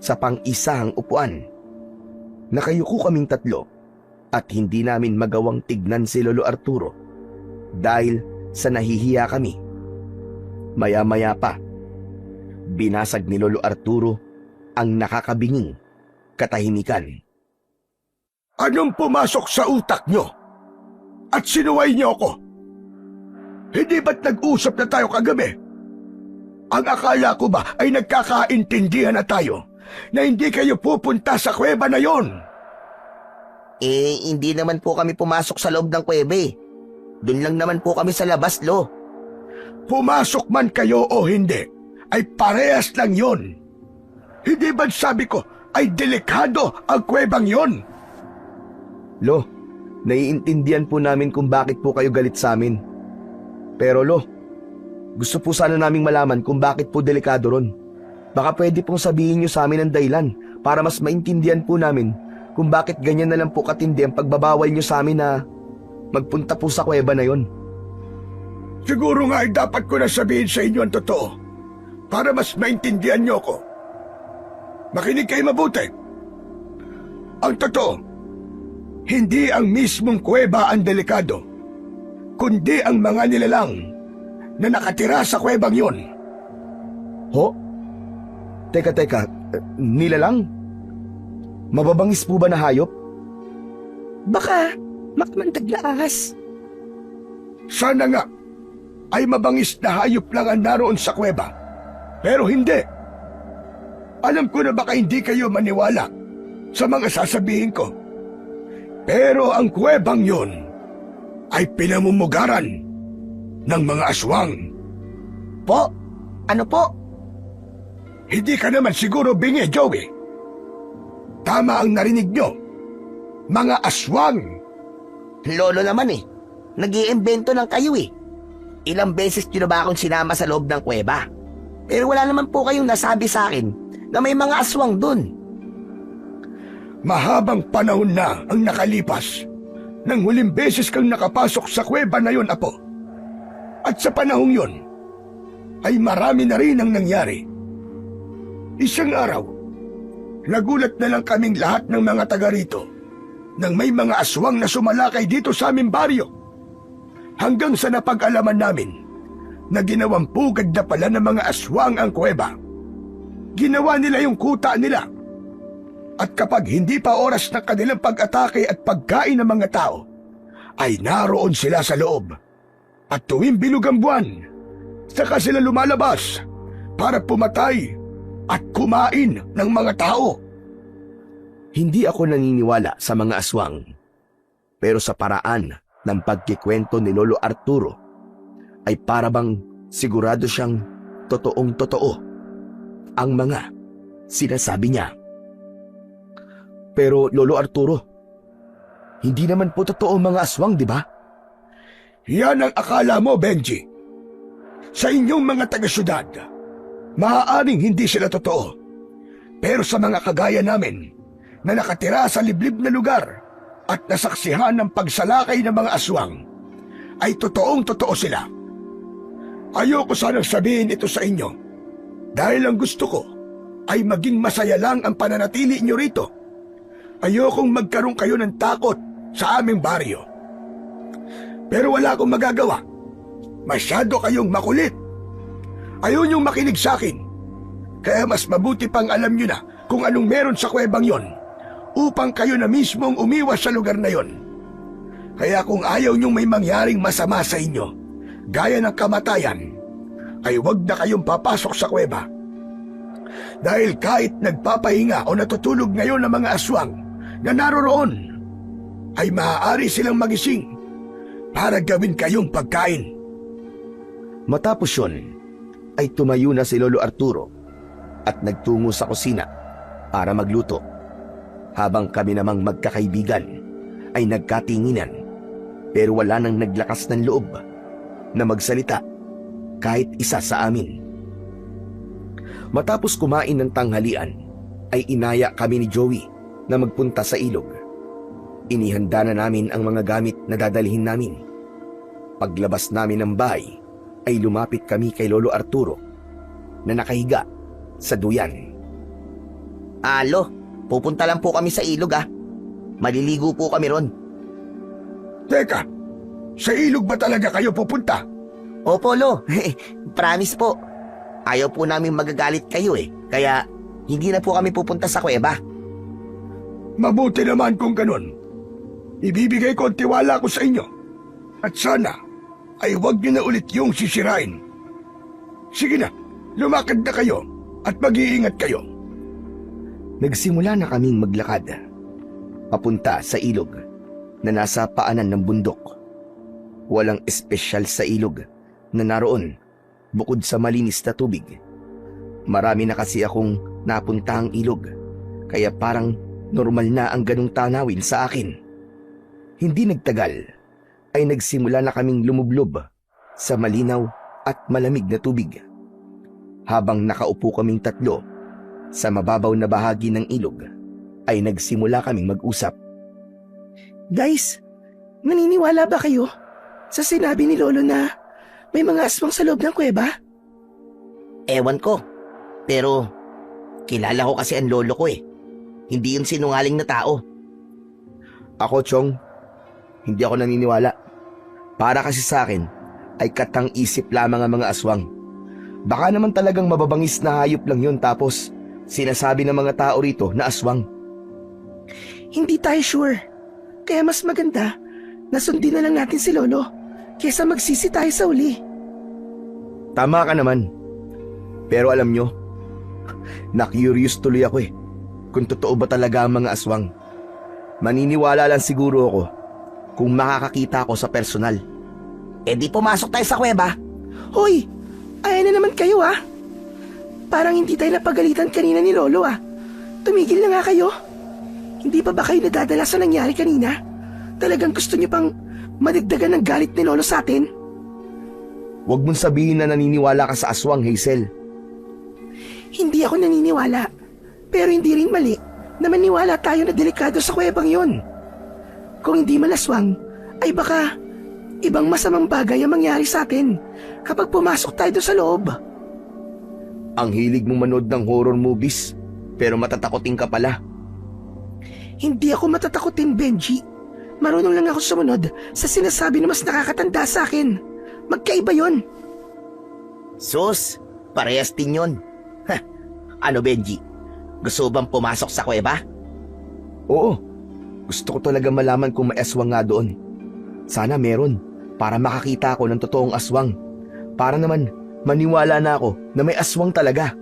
sa pang-isang upuan. Nakayuko kaming tatlo at hindi namin magawang tignan si Lolo Arturo dahil sa nahihiya kami. Maya-maya pa, binasag ni Lolo Arturo ang nakakabinging katahimikan. Anong pumasok sa utak nyo? At sinuway nyo ako? Hindi ba't nag-usap na tayo kagabi? Ang akala ko ba ay nagkakaintindihan na tayo na hindi kayo pupunta sa kuweba na yon? Hindi naman po kami pumasok sa loob ng kuwebe. Doon lang naman po kami sa labas, Lo. Pumasok man kayo o hindi, ay parehas lang yon. Hindi ba't sabi ko ay delikado ang kuwebang yon? Lo, naiintindihan po namin kung bakit po kayo galit sa amin. Pero Lo, gusto po sana naming malaman kung bakit po delikado ron. Baka pwede pong sabihin nyo sa amin ang dahilan para mas maintindihan po namin kung bakit ganyan na lang po katindi ang pagbabawal nyo sa amin na magpunta po sa kuweba na yon. Siguro nga ay dapat ko na sabihin sa inyo ang totoo para mas maintindihan nyo ako. Makinig kayo mabuti. Ang totoo, hindi ang mismong kuweba ang delikado, kundi ang mga nilalang na nakatira sa kuwebang yon. Ho? Teka, nilalang? Mababangis po ba na hayop? Baka, makmandag na ahas. Sana nga ay mabangis na hayop lang ang naroon sa kuweba. Pero hindi. Alam ko na baka hindi kayo maniwala sa mga sasabihin ko. Pero ang kuwebang yon ay pinamumugaran ng mga aswang. Po? Ano po? Hindi ka naman siguro bingi, Joey. Tama ang narinig nyo. Mga aswang. Lolo naman eh. Nag-iimbento lang kayo eh. Ilang beses nyo na ba akong sinama sa loob ng kuweba? Pero wala naman po kayong nasabi sa akin na may mga aswang dun. Mahabang panahon na ang nakalipas nang huling beses kang nakapasok sa kuweba na yon, Apo. At sa panahong yon, ay marami na rin ang nangyari. Isang araw, nagulat na lang kaming lahat ng mga taga rito nang may mga aswang na sumalakay dito sa aming baryo. Hanggang sa napag-alaman namin na ginawang pugad na pala ng mga aswang ang kuweba. Ginawa nila yung kuta nila. At kapag hindi pa oras ng kanilang pag-atake at pagkain ng mga tao, ay naroon sila sa loob. At tuwing bilog ang buwan, saka sila lumalabas para pumatay at kumain ng mga tao. Hindi ako naniniwala sa mga aswang. Pero sa paraan ng pagkikwento ni Lolo Arturo, ay parabang sigurado siyang totoong-totoo ang mga sinasabi niya. Pero Lolo Arturo, hindi naman po totoo ang mga aswang, di ba? Yan ang akala mo, Benji. Sa inyong mga taga-syudad, maaaring hindi sila totoo. Pero sa mga kagaya namin, na nakatira sa liblib na lugar at nasaksihan ng pagsalakay ng mga aswang, ay totoong-totoo sila. Ayoko sanang sabihin ito sa inyo, dahil ang gusto ko ay maging masaya lang ang pananatili inyo rito. Ayokong magkaroon kayo ng takot sa aming baryo. Pero wala akong magagawa. Masyado kayong makulit. Ayaw niyong makinig sa akin. Kaya mas mabuti pang alam niyo na kung anong meron sa kuwebang yon, upang kayo na mismong umiwas sa lugar na yon. Kaya kung ayaw niyong may mangyaring masama sa inyo, gaya ng kamatayan, ay huwag na kayong papasok sa kuweba. Dahil kahit nagpapahinga o natutulog ngayon ng mga aswang na naroroon, ay maaari silang magising para gawin kayong pagkain. Matapos yun, ay tumayo na si Lolo Arturo at nagtungo sa kusina para magluto. Habang kami namang magkakaibigan ay nagkatinginan, pero wala nang naglakas ng loob na magsalita kahit isa sa amin. Matapos kumain ng tanghalian, ay inaya kami ni Joey na magpunta sa ilog. Inihanda na namin ang mga gamit na dadalhin namin. Paglabas namin ng bahay, ay lumapit kami kay Lolo Arturo na nakahiga sa duyan. Alo, pupunta lang po kami sa ilog ah. Maliligo po kami ron. Teka, sa ilog ba talaga kayo pupunta? Opo, Lo. Promise po. Ayaw po namin magagalit kayo eh. Kaya hindi na po kami pupunta sa kuweba. Mabuti naman kung ganun. Ibibigay ko ang tiwala ko sa inyo. At sana ay huwag niyo na ulit yung sisirain. Sige na, lumakad na kayo at mag-iingat kayo. Nagsimula na kaming maglakad papunta sa ilog na nasa paanan ng bundok. Walang espesyal sa ilog na naroon bukod sa malinis na tubig. Marami na kasi akong napuntahang ilog, kaya parang normal na ang ganong tanawin sa akin. Hindi nagtagal ay nagsimula na kaming lumublob sa malinaw at malamig na tubig. Habang nakaupo kaming tatlo sa mababaw na bahagi ng ilog, ay nagsimula kaming mag-usap. Guys, naniniwala ba kayo sa sinabi ni Lolo na may mga aswang sa loob ng kuweba? Ewan ko. Pero kilala ko kasi ang lolo ko eh. Hindi yun sinungaling na tao. Ako, Chong, hindi ako naniniwala. Para kasi sa akin ay katang-isip lamang ang mga aswang. Baka naman talagang mababangis na hayop lang yun, tapos sinasabi ng mga tao rito na aswang. Hindi tayo sure. Kaya mas maganda na sundin na lang natin si Lolo kaysa magsisi tayo sa uli. Tama ka naman. Pero alam nyo, na-curious tuloy ako kung totoo ba talaga ang mga aswang. Maniniwala lang siguro ako kung makakakita ako sa personal. Eh di pumasok tayo sa kuweba. Hoy, ayan na naman kayo ah. Parang hindi tayo napagalitan kanina ni Lolo ah. Tumigil na nga kayo. Hindi pa ba kayo nadadala sa nangyari kanina? Talagang gusto niyo pang madagdagan ng galit ni Lolo sa atin? Huwag mong sabihin na naniniwala ka sa aswang, Hazel. Hindi ako naniniwala. Pero hindi rin mali na maniwala tayo na delikado sa kuwebang yon. Kung hindi malaswang, ay baka ibang masamang bagay ang mangyari sa atin kapag pumasok tayo doon sa loob. Ang hilig mong manood ng horror movies, pero matatakotin ka pala. Hindi ako matatakotin, Benji. Marunong lang ako sumunod sa sinasabi na mas nakakatanda sa akin. Magkaiba yon. Sus, parehas din yun. Ano Benji? Gusto bang pumasok sa kuweba? Oo, gusto ko talaga malaman kung may aswang nga doon. Sana meron, para makakita ako ng totoong aswang. Para naman maniwala na ako na may aswang talaga.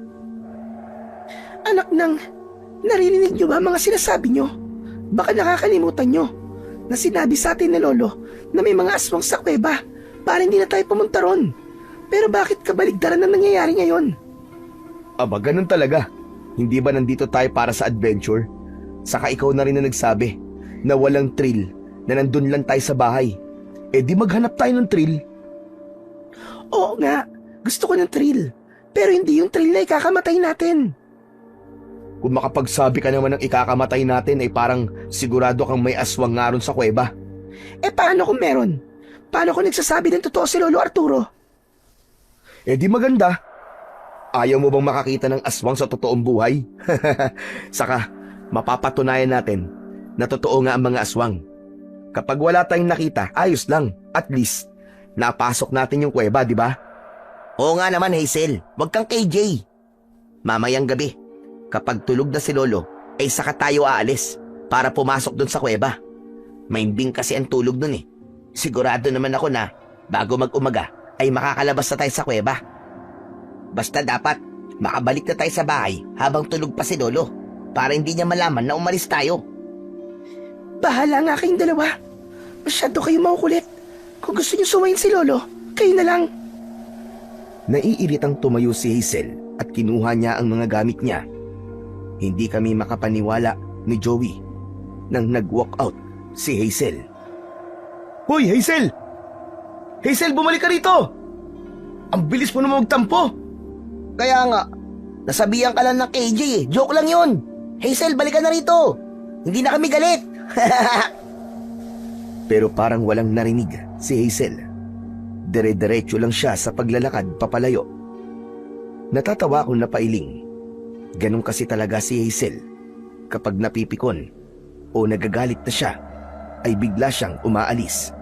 Anak ng, naririnig niyo ba ang mga sinasabi niyo? Baka nakakalimutan niyo na sinabi sa atin ni Lolo na may mga aswang sa kuweba para hindi na tayo pumunta ron. Pero bakit kabaligtaran ang nangyayari ngayon? Aba, ganun talaga. Hindi ba nandito tayo para sa adventure? Saka ikaw na rin na nagsabi na walang thrill, na nandun lang tayo sa bahay. Eh di maghanap tayo ng thrill. Oo nga, gusto ko ng thrill. Pero hindi yung thrill na ikakamatay natin. Kung makapagsabi ka naman ng ikakamatay natin ay parang sigurado kang may aswang nga ron sa kuweba. Eh paano kung meron? Paano kung nagsasabi ng totoo si Lolo Arturo? Eh di maganda. Ayaw mo bang makakita ng aswang sa totoong buhay? Saka, mapapatunayan natin na totoo nga ang mga aswang. Kapag wala tayong nakita, ayos lang. At least, napasok natin yung kuweba, di ba? Oo nga naman Hazel, wag kang KJ. Mamayang gabi, kapag tulog na si Lolo, ay saka tayo aalis para pumasok dun sa kuweba. Maimbing kasi ang tulog dun eh. Sigurado naman ako na bago mag-umaga ay makakalabas na tayo sa kuweba. Basta dapat makabalik na tayo sa bahay habang tulog pa si Lolo para hindi niya malaman na umalis tayo. Bahala nga kayong dalawa. Masyado kayo makukulit. Kung gusto niyo suwayin si Lolo, kayo na lang. Naiiritang tumayo si Hazel at kinuha niya ang mga gamit niya. Hindi kami makapaniwala ni Joey nang nag-walk out si Hazel. Hoy, Hazel! Hazel, bumalik ka rito! Ang bilis mo naman magtampo! Kaya nga, nasabihan ka lang ng KJ eh. Joke lang yun. Hazel, balikan na rito. Hindi na kami galit. Pero parang walang narinig si Hazel. Dire-diretso lang siya sa paglalakad papalayo. Natatawa akong napailing. Ganun kasi talaga si Hazel. Kapag napipikon o nagagalit na siya, ay bigla siyang umaalis.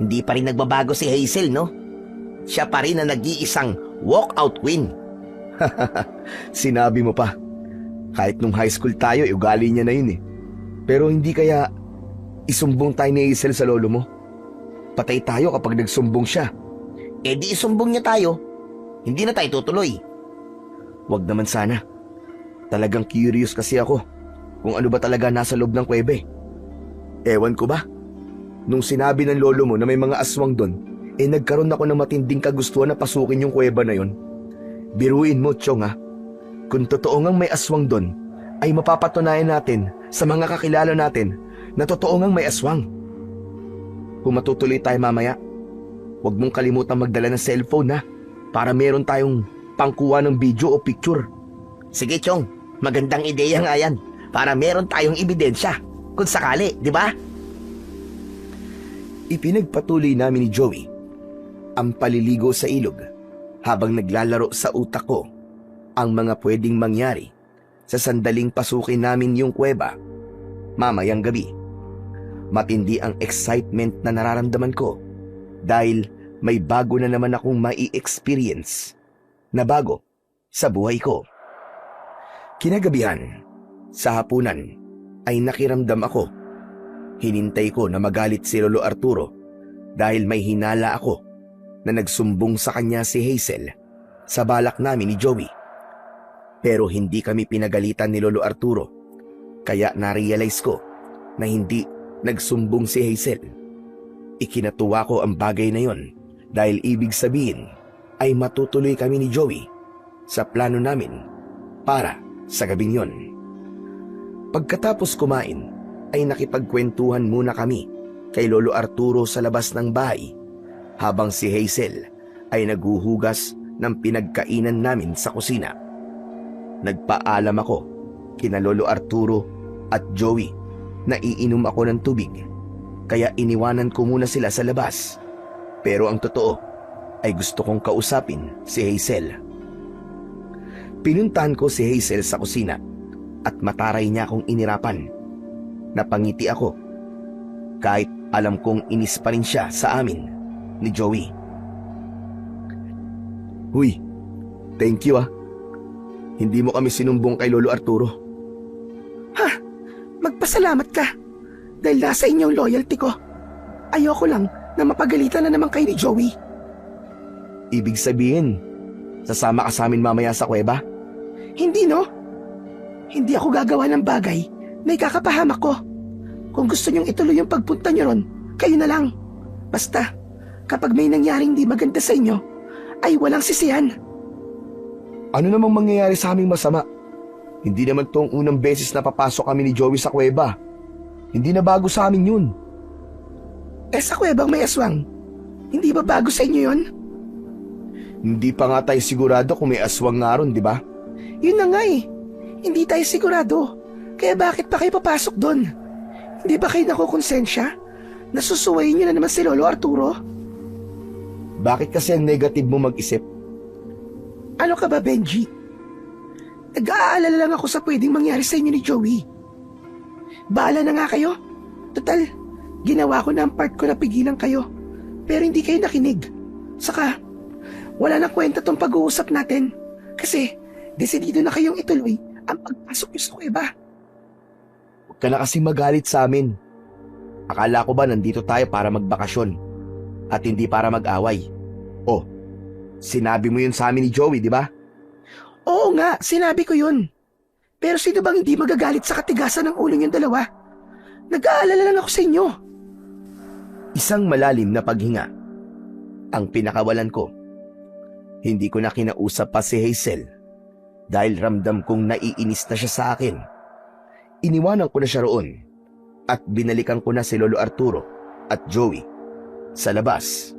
Hindi pa rin nagbabago si Hazel, no? Siya pa rin na nag-iisang walkout queen. Sinabi mo pa. Kahit nung high school tayo, ugali niya na yun eh. Pero hindi kaya isumbong tayo ni Hazel sa lolo mo? Patay tayo kapag nagsumbong siya. Eh di isumbong niya tayo. Hindi na tayo tutuloy. Wag naman sana. Talagang curious kasi ako kung ano ba talaga nasa loob ng kuwebe. Ewan ko ba? Nung sinabi ng lolo mo na may mga aswang doon, eh nagkaroon ako ng matinding kagustuhan na pasukin yung kuweba na yon. Biruin mo, Chong ha. Kung totoo ngang may aswang doon, ay mapapatunayan natin sa mga kakilala natin na totoo ngang may aswang. Kung matutuloy tayo mamaya, huwag mong kalimutan magdala ng cellphone ha, para meron tayong pangkuha ng video o picture. Sige, Chong. Magandang ideya nga yan. Para meron tayong ebidensya. Kung sakali, di ba? Ipinagpatuloy namin ni Joey ang paliligo sa ilog habang naglalaro sa utak ko ang mga pwedeng mangyari sa sandaling pasukin namin yung kuweba mamayang gabi. Matindi ang excitement na nararamdaman ko dahil may bago na naman akong mai-experience na bago sa buhay ko. Kinagabihan, sa hapunan, ay nakiramdam ako. Hinintay ko na magalit si Lolo Arturo dahil may hinala ako na nagsumbong sa kanya si Hazel sa balak namin ni Joey. Pero hindi kami pinagalitan ni Lolo Arturo, kaya narealize ko na hindi nagsumbong si Hazel. Ikinatuwa ko ang bagay na yon dahil ibig sabihin ay matutuloy kami ni Joey sa plano namin para sa gabing yon. Pagkatapos kumain ay nakipagkwentuhan muna kami kay Lolo Arturo sa labas ng bahay habang si Hazel ay naghuhugas ng pinagkainan namin sa kusina. Nagpaalam ako kina Lolo Arturo at Joey na iinom ako ng tubig, kaya iniwanan ko muna sila sa labas. Pero ang totoo ay gusto kong kausapin si Hazel. Pinuntahan ko si Hazel sa kusina at mataray niya akong inirapan. Napangiti ako kahit alam kong inis pa rin siya sa amin ni Joey. Huy, thank you ah. Hindi mo kami sinumbong kay Lolo Arturo. Ha? Magpasalamat ka. Dahil nasa inyo ang loyalty ko. Ayoko lang na mapagalitan na naman kayo ni Joey. Ibig sabihin, sasama ka sa amin mamaya sa kuweba? Hindi no? Hindi ako gagawa ng bagay na ikakapahamak ko. Kung gusto niyong ituloy yung pagpunta niyo ron, kayo na lang. Basta, kapag may nangyaring di maganda sa inyo, ay walang sisihan. Ano namang mangyayari sa aming masama? Hindi naman tong unang beses na papasok kami ni Joey sa kuweba. Hindi na bago sa amin yun. Sa kuwebang may aswang, hindi ba bago sa inyo yun? Hindi pa nga tayo sigurado kung may aswang nga ron, di ba? Yun na nga eh. Hindi tayo sigurado. Kaya bakit pa kayo papasok doon? Hindi ba kayo nakukonsensya? Nasusuwayin niyo na naman si Lolo Arturo? Bakit kasi ang negative mo mag-isip? Ano ka ba, Benji? Nag-aalala lang ako sa pwedeng mangyari sa inyo ni Joey. Bahala na nga kayo. Total, ginawa ko na ang part ko na pigilan kayo. Pero hindi kayo nakinig. Saka, wala na kwenta tong pag-uusap natin. Kasi, desidido na kayong ituloy ang pagpasok niyo sa kuweba. Huwag ka na kasi magalit sa amin. Akala ko ba nandito tayo para magbakasyon at hindi para mag-away? Oh, sinabi mo yun sa amin ni Joey, di ba? Oo nga, sinabi ko yun. Pero sino bang hindi magagalit sa katigasan ng ulo niyong dalawa? Nag-aalala lang ako sa inyo. Isang malalim na paghinga ang pinakawalan ko. Hindi ko na kinausap pa si Hazel dahil ramdam kong naiinis na siya sa akin. Iniwanan ko na siya roon at binalikan ko na si Lolo Arturo at Joey sa labas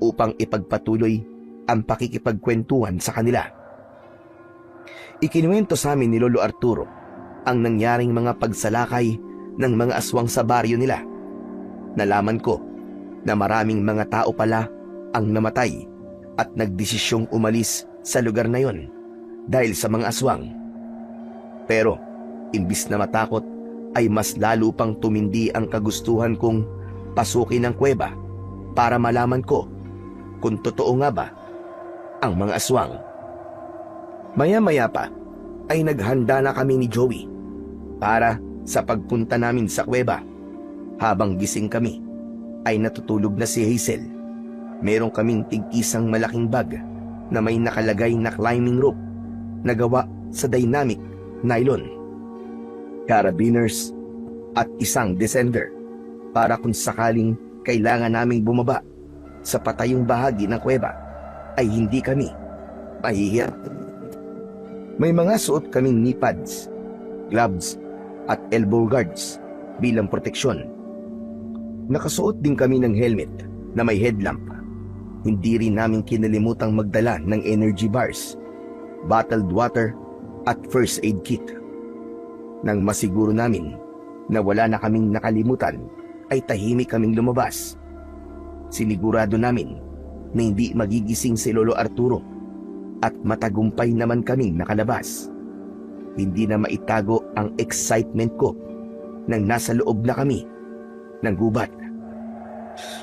upang ipagpatuloy ang pakikipagkwentuhan sa kanila. Ikinuwento sa amin ni Lolo Arturo ang nangyaring mga pagsalakay ng mga aswang sa baryo nila. Nalaman ko na maraming mga tao pala ang namatay at nagdesisyong umalis sa lugar na yon dahil sa mga aswang. Pero imbis na matakot ay mas lalo pang tumindi ang kagustuhan kong pasukin ang kuweba para malaman ko kung totoo nga ba ang mga aswang. Maya-maya pa ay naghanda na kami ni Joey para sa pagpunta namin sa kuweba. Habang gising kami ay natutulog na si Hazel. Meron kaming tig-isang malaking bag na may nakalagay na climbing rope na gawa sa dynamic nylon, carabiners at isang descender para kung sakaling kailangan naming bumaba sa patayong bahagi ng kuweba ay hindi kami mahihirap. May mga suot kaming knee pads, gloves at elbow guards bilang proteksyon. Nakasuot din kami ng helmet na may headlamp. Hindi rin namin kinalimutang magdala ng energy bars, bottled water at first aid kit. Nang masiguro namin na wala na kaming nakalimutan ay tahimik kaming lumabas. Sinigurado namin na hindi magigising si Lolo Arturo at matagumpay naman kaming nakalabas. Hindi na maitago ang excitement ko nang nasa loob na kami ng gubat.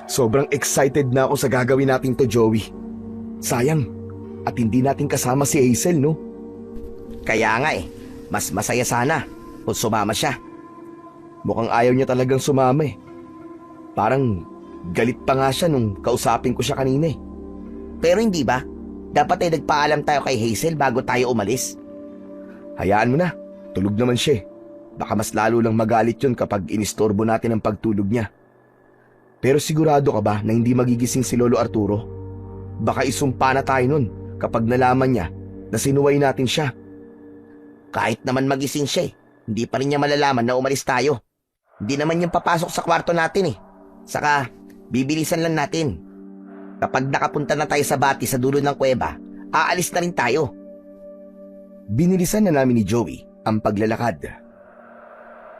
Sobrang excited na ako sa gagawin natin to, Joey. Sayang, at hindi natin kasama si Hazel, no? Kaya nga mas masaya sana kung sumama siya. Mukhang ayaw niya talagang sumama eh. Parang galit pa nga siya nung kausapin ko siya kanina eh. Pero hindi ba? Dapat ay nagpaalam tayo kay Hazel bago tayo umalis. Hayaan mo na, tulog naman siya eh. Baka mas lalo lang magalit yun kapag inistorbo natin ang pagtulog niya. Pero sigurado ka ba na hindi magigising si Lolo Arturo? Baka isumpa na tayo nun kapag nalaman niya na sinuway natin siya. Kahit naman magising siya hindi pa rin niya malalaman na umalis tayo. Hindi naman yung papasok sa kwarto natin Saka, bibilisan lang natin. Kapag nakapunta na tayo sa bati sa dulo ng kuweba, aalis na rin tayo. Binilisan na namin ni Joey ang paglalakad.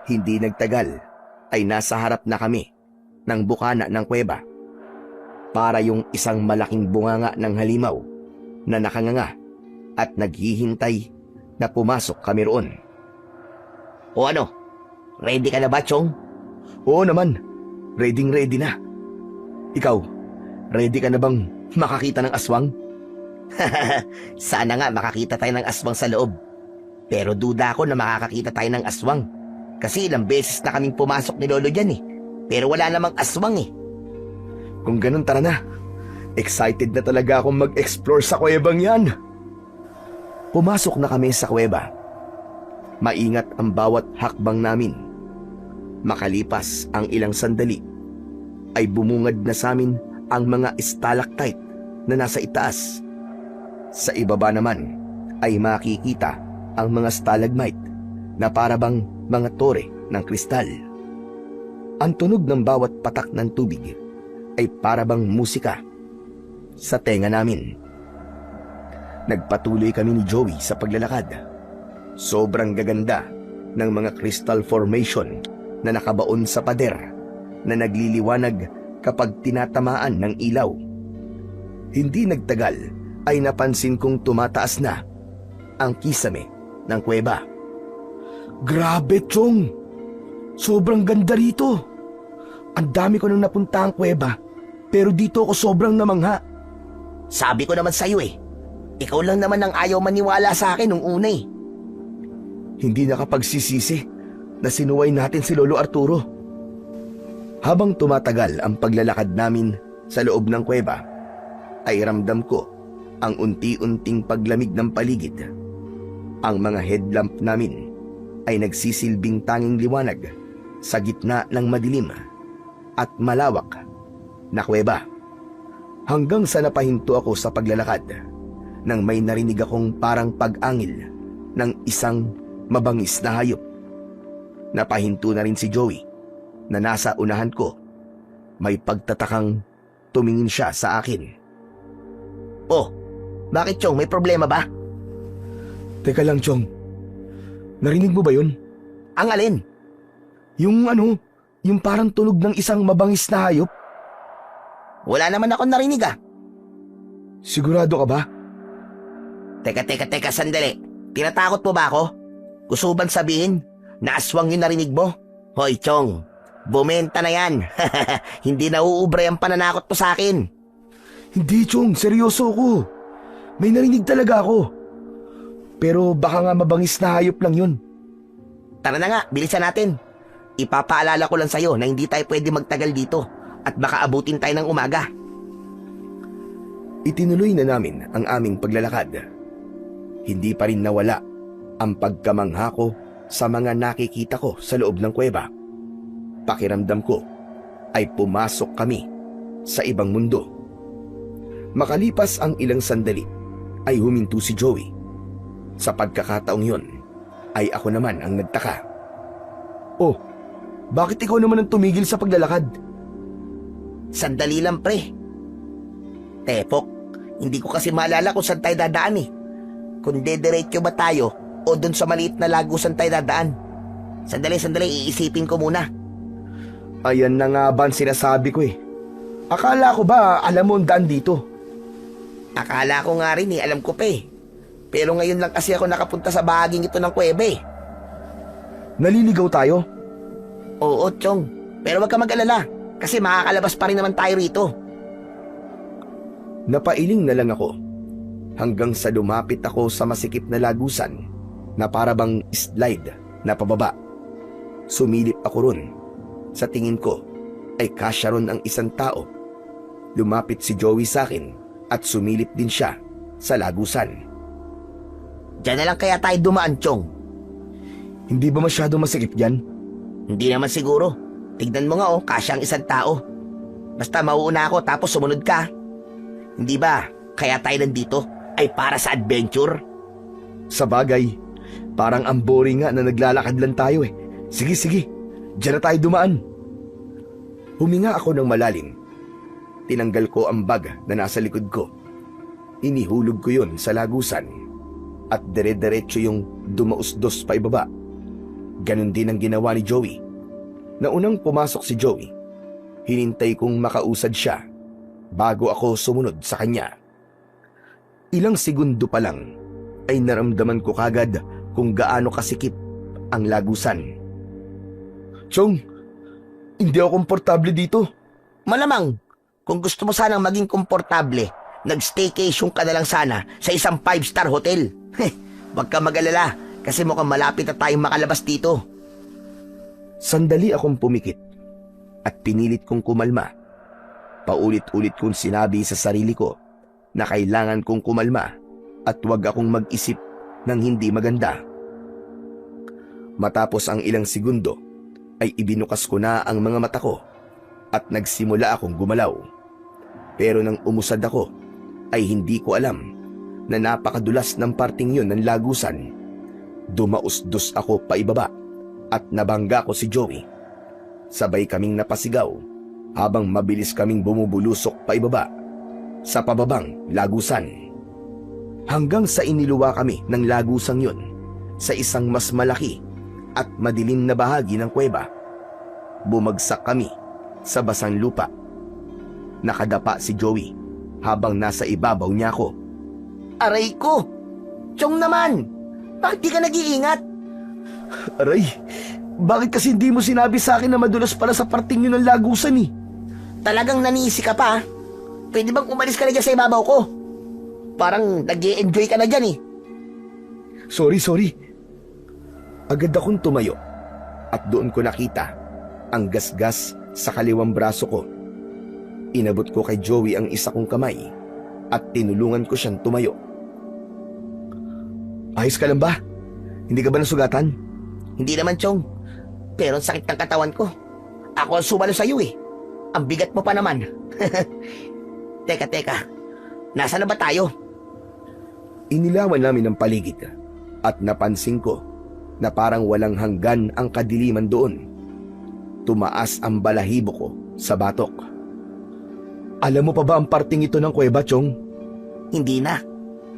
Hindi nagtagal ay nasa harap na kami ng bukana ng kuweba. Para yung isang malaking bunganga ng halimaw na nakanganga at naghihintay na pumasok kami roon. O ano, ready ka na ba, Chong? Oo naman, ready na. Ikaw, ready ka na bang makakita ng aswang? Sana nga makakita tayo ng aswang sa loob. Pero duda ako na makakakita tayo ng aswang. Kasi ilang beses na kaming pumasok ni Lolo dyan Pero wala namang aswang Kung ganun, tara na. Excited na talaga akong mag-explore sa kuwebang yan. Pumasok na kami sa kuweba. Maingat ang bawat hakbang namin. Makalipas ang ilang sandali, ay bumungad na sa amin ang mga stalactite na nasa itaas. Sa ibaba naman ay makikita ang mga stalagmite na parabang mga tore ng kristal. Ang tunog ng bawat patak ng tubig ay parabang musika sa tenga namin. Nagpatuloy kami ni Joey sa paglalakad. Sobrang gaganda ng mga crystal formation na nakabaon sa pader na nagliliwanag kapag tinatamaan ng ilaw. Hindi nagtagal ay napansin kong tumataas na ang kisame ng kuweba. Grabe, Chong! Sobrang ganda rito. Ang dami ko nang napunta ang kuweba, pero dito ako sobrang namangha. Sabi ko naman sa'yo ikaw lang naman ang ayaw maniwala sa akin nung una Hindi nakapagsisisi na sinuway natin si Lolo Arturo. Habang tumatagal ang paglalakad namin sa loob ng kuweba, ay ramdam ko ang unti-unting paglamig ng paligid. Ang mga headlamp namin ay nagsisilbing tanging liwanag sa gitna ng madilim at malawak na kuweba. Hanggang sa napahinto ako sa paglalakad nang may narinig akong parang pag-angil ng isang mabangis na hayop. Napahinto na rin si Joey na nasa unahan ko. May pagtatakang tumingin siya sa akin. Oh, bakit, Chong? May problema ba? Teka lang, Chong. Narinig mo ba yun? Ang alin? Yung parang tunog ng isang mabangis na hayop. Wala naman ako narinig Sigurado ka ba? Teka, sandali. Tinatakot mo ba ako? Gusto bang sabihin na aswang yung narinig mo? Hoy, Chong, bumenta na yan. Hindi na uubray ang pananakot mo sa akin. Hindi, Chong. Seryoso ko. May narinig talaga ako. Pero baka nga mabangis na hayop lang yun. Tara na nga, bilisan natin. Ipapaalala ko lang sa'yo na hindi tayo pwede magtagal dito at baka abutin tayo ng umaga. Itinuloy na namin ang aming paglalakad. Hindi pa rin nawala ang pagkamangha ko sa mga nakikita ko sa loob ng kuweba. Pakiramdam ko ay pumasok kami sa ibang mundo. Makalipas ang ilang sandali ay huminto si Joey. Sa pagkakataong yun ay ako naman ang nagtaka. Oh, bakit ikaw naman ang tumigil sa paglalakad? Sandali lang, pre. Tepok, hindi ko kasi maalala kung saan tayo dadaan Kung dediretso ba tayo o dun sa maliit na lagusan tayo dadaan. Sandali, iisipin ko muna. Ayan na nga ba ang sinasabi ko Akala ko ba alam mo ang daan dito? Akala ko nga rin alam ko pa Pero ngayon lang kasi ako nakapunta sa bahaging ito ng kuweba Naliligaw tayo? Oo, Chong. Pero wag ka mag-alala kasi makakalabas pa rin naman tayo rito. Napailing na lang ako hanggang sa lumapit ako sa masikip na lagusan na parabang slide na pababa. Sumilip ako ron. Sa tingin ko ay kasya ron ang isang tao. Lumapit si Joey sa akin at sumilip din siya sa lagusan. Diyan na lang kaya tayo dumaan, Chong. Hindi ba masyado masikip yan? Hindi naman siguro. Tignan mo nga kasya ang isang tao. Basta mauuna ako tapos sumunod ka. Hindi ba, kaya tayo nandito ay para sa adventure? Sa bagay, parang ang boring nga na naglalakad lang tayo eh. Sige, sige. Diyan na tayo dumaan. Huminga ako ng malalim. Tinanggal ko ang bag na nasa likod ko. Inihulog ko yun sa lagusan. At dire-diretso yung dumausdos pa ibaba. Ganon din ang ginawa ni Joey. Naunang pumasok si Joey, hinintay kong makausad siya bago ako sumunod sa kanya. Ilang segundo pa lang ay naramdaman ko kagad kung gaano kasikip ang lagusan. Chong, hindi ako komportable dito. Malamang, kung gusto mo sanang maging komportable, nag-staycation ka na lang sana sa isang 5-star hotel. Huwag ka mag-alala kasi mukhang malapit na tayong makalabas dito. Sandali akong pumikit at pinilit kong kumalma. Paulit-ulit kong sinabi sa sarili ko na kailangan kong kumalma at huwag akong mag-isip ng hindi maganda. Matapos ang ilang segundo ay ibinukas ko na ang mga mata ko at nagsimula akong gumalaw. Pero nang umusad ako ay hindi ko alam na napakadulas ng parting yun ng lagusan. Dumausdos ako paibaba at nabangga ko si Joey. Sabay kaming napasigaw habang mabilis kaming bumubulusok paibaba sa pababang lagusan. Hanggang sa iniluwa kami ng lagusang yun sa isang mas malaki at madilim na bahagi ng kuweba. Bumagsak kami sa basang lupa. Nakadapa si Joey habang nasa ibabaw niya ako. Aray ko! Chong naman! Bakit di ka nag-iingat? Aray, bakit kasi hindi mo sinabi sa akin na madulas pala sa parting yun ng lagusan eh? Talagang nanisi ka pa? Pwede bang umalis ka na dyan sa ibabaw ko? Parang nag-i-enjoy ka na dyan eh. Sorry. Agad akong tumayo at doon ko nakita ang gasgas sa kaliwang braso ko. Inabot ko kay Joey ang isa kong kamay at tinulungan ko siyang tumayo. Ayos ka lang ba? Hindi ka ba nasugatan? Hindi naman, Chong. Pero ang sakit ng katawan ko. Ako ang sumalo sa'yo eh. Ang bigat mo pa naman. Teka. Nasaan na ba tayo? Inilawan namin ang paligid at napansin ko na parang walang hanggan ang kadiliman doon. Tumaas ang balahibo ko sa batok. Alam mo pa ba ang parting ito ng kuweba, Chong? Hindi na.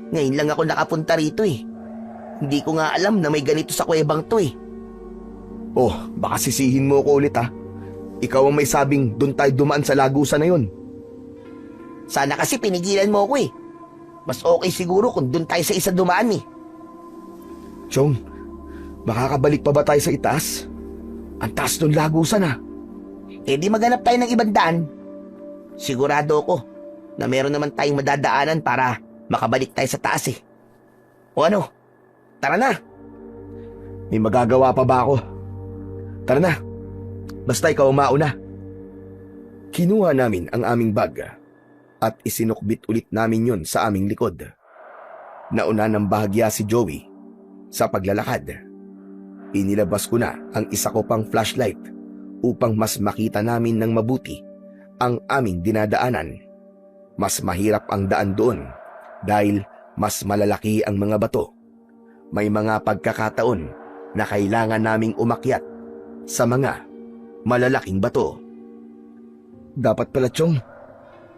Ngayon lang ako nakapunta rito eh. Hindi ko nga alam na may ganito sa kuwebang to eh. Oh, baka sisihin mo ko ulit ha. Ikaw ang may sabing doon tayo dumaan sa lagusan na yon. Sana kasi pinigilan mo ako eh. Mas okay siguro kung doon tayo sa isa dumaan eh. Chong, makakabalik pa ba tayo sa itaas? Ang taas ng lagusan ha. Eh di maghanap tayo ng ibang daan. Sigurado ko na meron naman tayong madadaanan para makabalik tayo sa taas eh. O ano? Tara na. May magagawa pa ba ako? Tara na. Basta ikaw mauna. Kinuha namin ang aming bag at isinukbit ulit namin yon sa aming likod. Nauna ng bahagya si Joey sa paglalakad. Inilabas ko na ang isa ko pang flashlight upang mas makita namin ng mabuti ang aming dinadaanan. Mas mahirap ang daan doon dahil mas malalaki ang mga bato. May mga pagkakataon na kailangan naming umakyat sa mga malalaking bato. Dapat pala, Chong.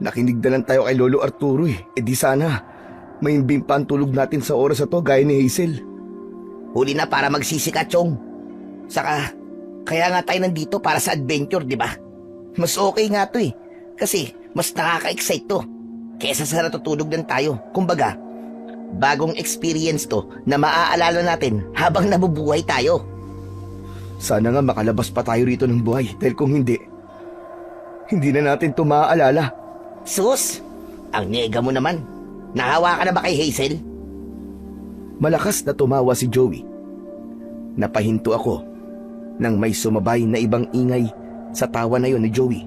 Nakinig na lang tayo kay Lolo Arturo eh. E di sana, may pa ang tulog natin sa oras na to gaya ni Hazel. Huli na para magsisika, Chong. Saka, kaya nga tayo nandito para sa adventure, di ba? Mas okay nga to eh. Kasi, mas nakaka-excite to. Kesa sa natutulog lang tayo. Kumbaga, bagong experience to na maaalala natin habang nabubuhay tayo. Sana nga makalabas pa tayo rito ng buhay dahil kung hindi na natin ito maaalala. Sus, ang nega mo naman. Nahawa ka na ba kay Hazel? Malakas na tumawa si Joey. Napahinto ako nang may sumabay na ibang ingay sa tawa na yon ni Joey.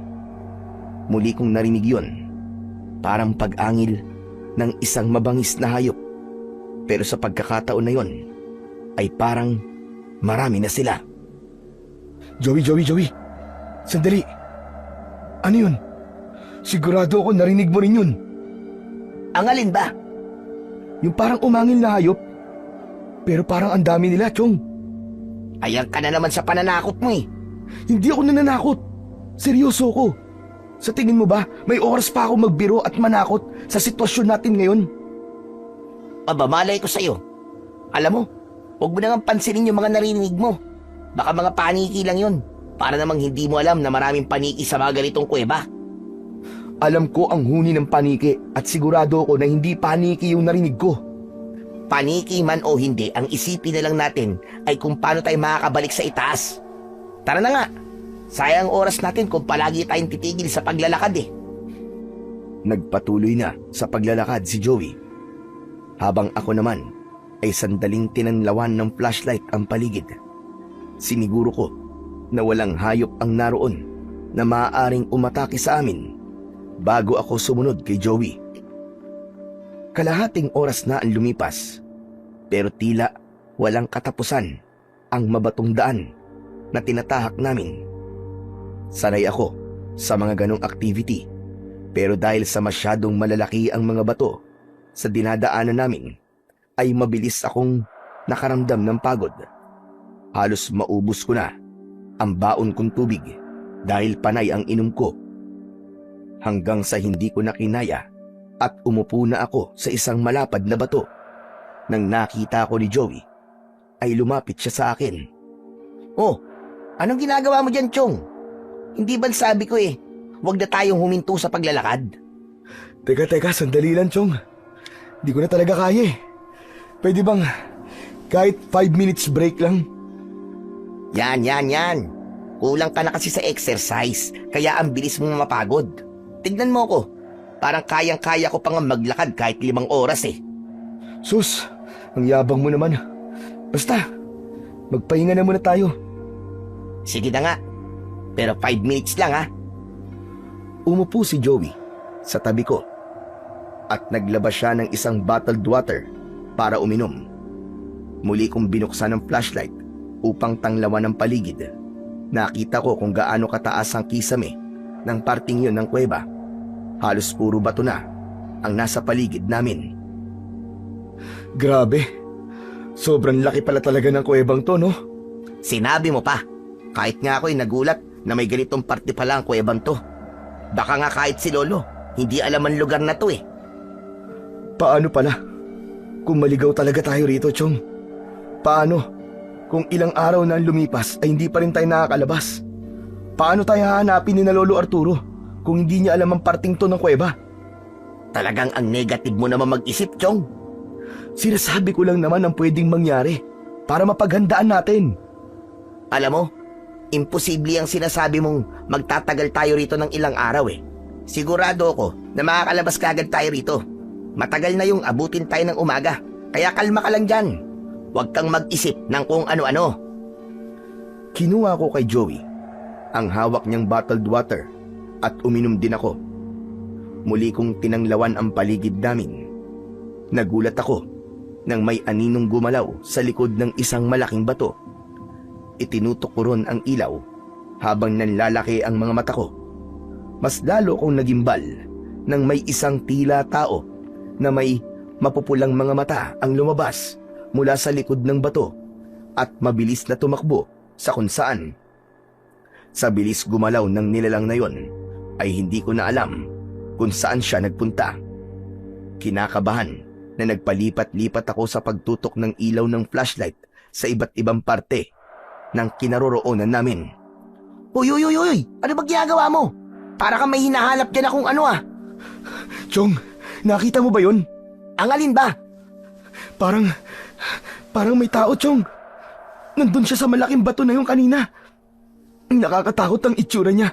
Muli kong narinig yon, parang pag-angil ng isang mabangis na hayop. Pero sa pagkakataon na yon, ay parang marami na sila. Joey. Sandali. Ano yun? Sigurado ako narinig mo rin yun. Ang alin ba? Yung parang umangil na hayop. Pero parang ang dami nila, Chong. Ayan ka na naman sa pananakot mo eh. Hindi ako nananakot. Seryoso ko. Sa tingin mo ba, may oras pa ako magbiro at manakot sa sitwasyon natin ngayon? Aba, malay ko sa'yo. Alam mo, huwag mo nang pansinin yung mga narinig mo. Baka mga paniki lang yun. Para namang hindi mo alam na maraming paniki sa mga ganitong kuweba. Alam ko ang huni ng paniki at sigurado ako na hindi paniki yung narinig ko. Paniki man o hindi, ang isipin na lang natin ay kung paano tayo makakabalik sa itaas. Tara na nga. Sayang oras natin kung palagi tayong titigil sa paglalakad eh. Nagpatuloy na sa paglalakad si Joey. Habang ako naman ay sandaling tinanlawan ng flashlight ang paligid. Siniguro ko na walang hayop ang naroon na maaaring umatake sa amin bago ako sumunod kay Joey. Kalahating oras na ang lumipas, pero tila walang katapusan ang mabatong daan na tinatahak namin. Sanay ako sa mga ganong activity, pero dahil sa masyadong malalaki ang mga bato sa dinadaanan namin, ay mabilis akong nakaramdam ng pagod. Halos maubos ko na ang baon kong tubig dahil panay ang inom ko. Hanggang sa hindi ko na kinaya at umupo na ako sa isang malapad na bato. Nang nakita ko ni Joey, ay lumapit siya sa akin. Oh, anong ginagawa mo dyan, Chong? Hindi ba sabi ko eh, huwag na tayong huminto sa paglalakad? Teka, sandali lang, Chong. Di ko na talaga kaya eh. Pwede bang kahit 5 minutes break lang? Yan. Kulang ka na kasi sa exercise, kaya ang bilis mong mapagod. Tignan mo ko, parang kayang-kaya ko pang maglakad kahit 5 oras eh. Sus, ang yabang mo naman. Basta, magpahinga na muna tayo. Sige na nga, pero 5 minutes lang ha. Umupo si Joey sa tabi ko at naglabas siya ng isang bottled water para uminom. Muli kong binuksan ang flashlight upang tanglawan ang paligid. Nakita ko kung gaano kataas ang kisame ng parting yun ng kuweba. Halos puro bato na ang nasa paligid namin. Grabe, sobrang laki pala talaga ng kuwebang to, no? Sinabi mo pa, kahit nga ako'y nagulat na may ganitong parte pala ang kuwebang to. Baka nga kahit si Lolo, hindi alam ang lugar na to eh. Paano pala? Kung maligaw talaga tayo rito, Chong. Paano? Kung ilang araw na ang lumipas ay hindi pa rin tayo nakakalabas. Paano tayo hahanapin ni na Lolo Arturo kung hindi niya alam ang parting to ng kuweba? Talagang ang negative mo naman mag-isip, Chong. Sinasabi ko lang naman ang pwedeng mangyari para mapaghandaan natin. Alam mo, imposible ang sinasabi mong magtatagal tayo rito ng ilang araw eh. Sigurado ako na makakalabas kagad tayo rito. Matagal na yung abutin tayo ng umaga, kaya kalma ka lang dyan. Huwag kang mag-isip ng kung ano-ano. Kinuha ko kay Joey ang hawak niyang bottled water at uminom din ako. Muli kong tinanglawan ang paligid namin. Nagulat ako nang may aninong gumalaw sa likod ng isang malaking bato. Itinutok ko ron ang ilaw habang nanlalaki ang mga mata ko. Mas lalo akong nagimbal nang may isang tila tao na may mapupulang mga mata ang lumabas mula sa likod ng bato at mabilis na tumakbo sa kung saan. Sa bilis gumalaw ng nilalang na yon ay hindi ko na alam kung saan siya nagpunta. Kinakabahan na nagpalipat-lipat ako sa pagtutok ng ilaw ng flashlight sa iba't ibang parte ng kinaroroonan namin. Uy! Ano ba ginagawa mo? Para kang may hinahanap dyan akong ano ah. Chong, nakita mo ba yun? Ang alin ba? Parang may tao, Chong. Nandun siya sa malaking bato na yung kanina. Nakakatakot ang itsura niya.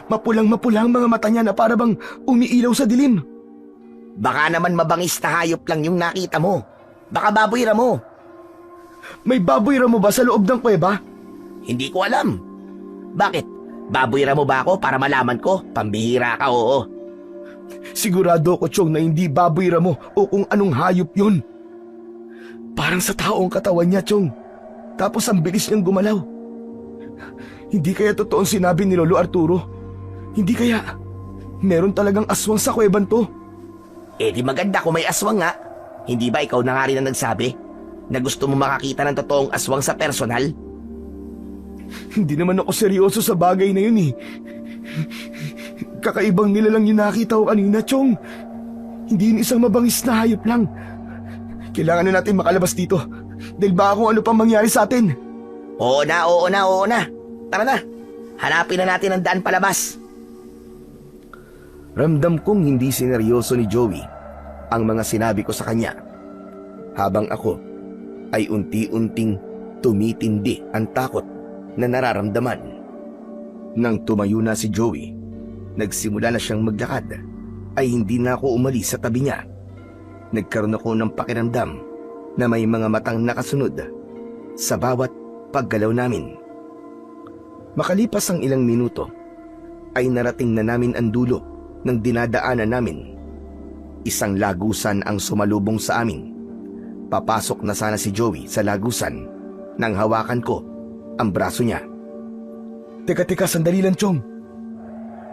Mapulang-mapula ang mga mata niya na para bang umiilaw sa dilim. Baka naman mabangis na hayop lang yung nakita mo. Baka baboy mo. May baboy mo ba sa loob ng kuweba? Hindi ko alam. Bakit? Baboy mo ba ako para malaman ko? Pambihira ka, oo. Sigurado ko, Chong, na hindi baboy mo o kung anong hayop yun. Parang sa taong katawan niya, Chong. Tapos ang bilis niyang gumalaw. Hindi kaya totoong sinabi ni Lolo Arturo? Hindi kaya meron talagang aswang sa kuweban to? Eh di maganda kung may aswang nga. Hindi ba ikaw na nga rin ang nagsabi na gusto mo makakita ng totoong aswang sa personal? Hindi naman ako seryoso sa bagay na yun eh. Kakaibang nilalang yung nakita ko kanina, Chong. Hindi yun isang mabangis na hayop lang. Kailangan na natin makalabas dito. Dahil baka kung ano pang mangyari sa atin. Oo na. Tara na. Hanapin na natin ang daan palabas. Ramdam kong hindi sineryoso ni Joey ang mga sinabi ko sa kanya. Habang ako ay unti-unting tumitindi ang takot na nararamdaman. Nang tumayo na si Joey, nagsimula na siyang maglakad, ay hindi na ako umalis sa tabi niya. Nagkaroon ako ng pakiramdam na may mga matang nakasunod sa bawat paggalaw namin. Makalipas ang ilang minuto, ay narating na namin ang dulo ng dinadaanan namin. Isang lagusan ang sumalubong sa amin. Papasok na sana si Joey sa lagusan nang hawakan ko ang braso niya. Teka, sandali lang, Chong.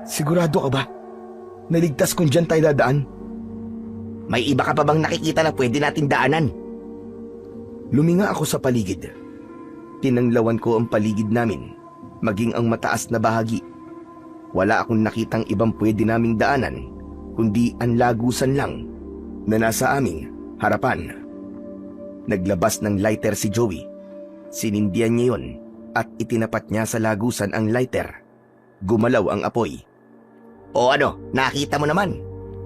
Sigurado ka ba? Naligtas kung dyan tayo dadaan? May iba ka pa bang nakikita na pwede natin daanan? Luminga ako sa paligid. Tinanglawan ko ang paligid namin, maging ang mataas na bahagi. Wala akong nakitang ibang pwede naming daanan, kundi ang lagusan lang na nasa aming harapan. Naglabas ng lighter si Joey. Sinindihan niya yun at itinapat niya sa lagusan ang lighter. Gumalaw ang apoy. O ano, nakita mo naman.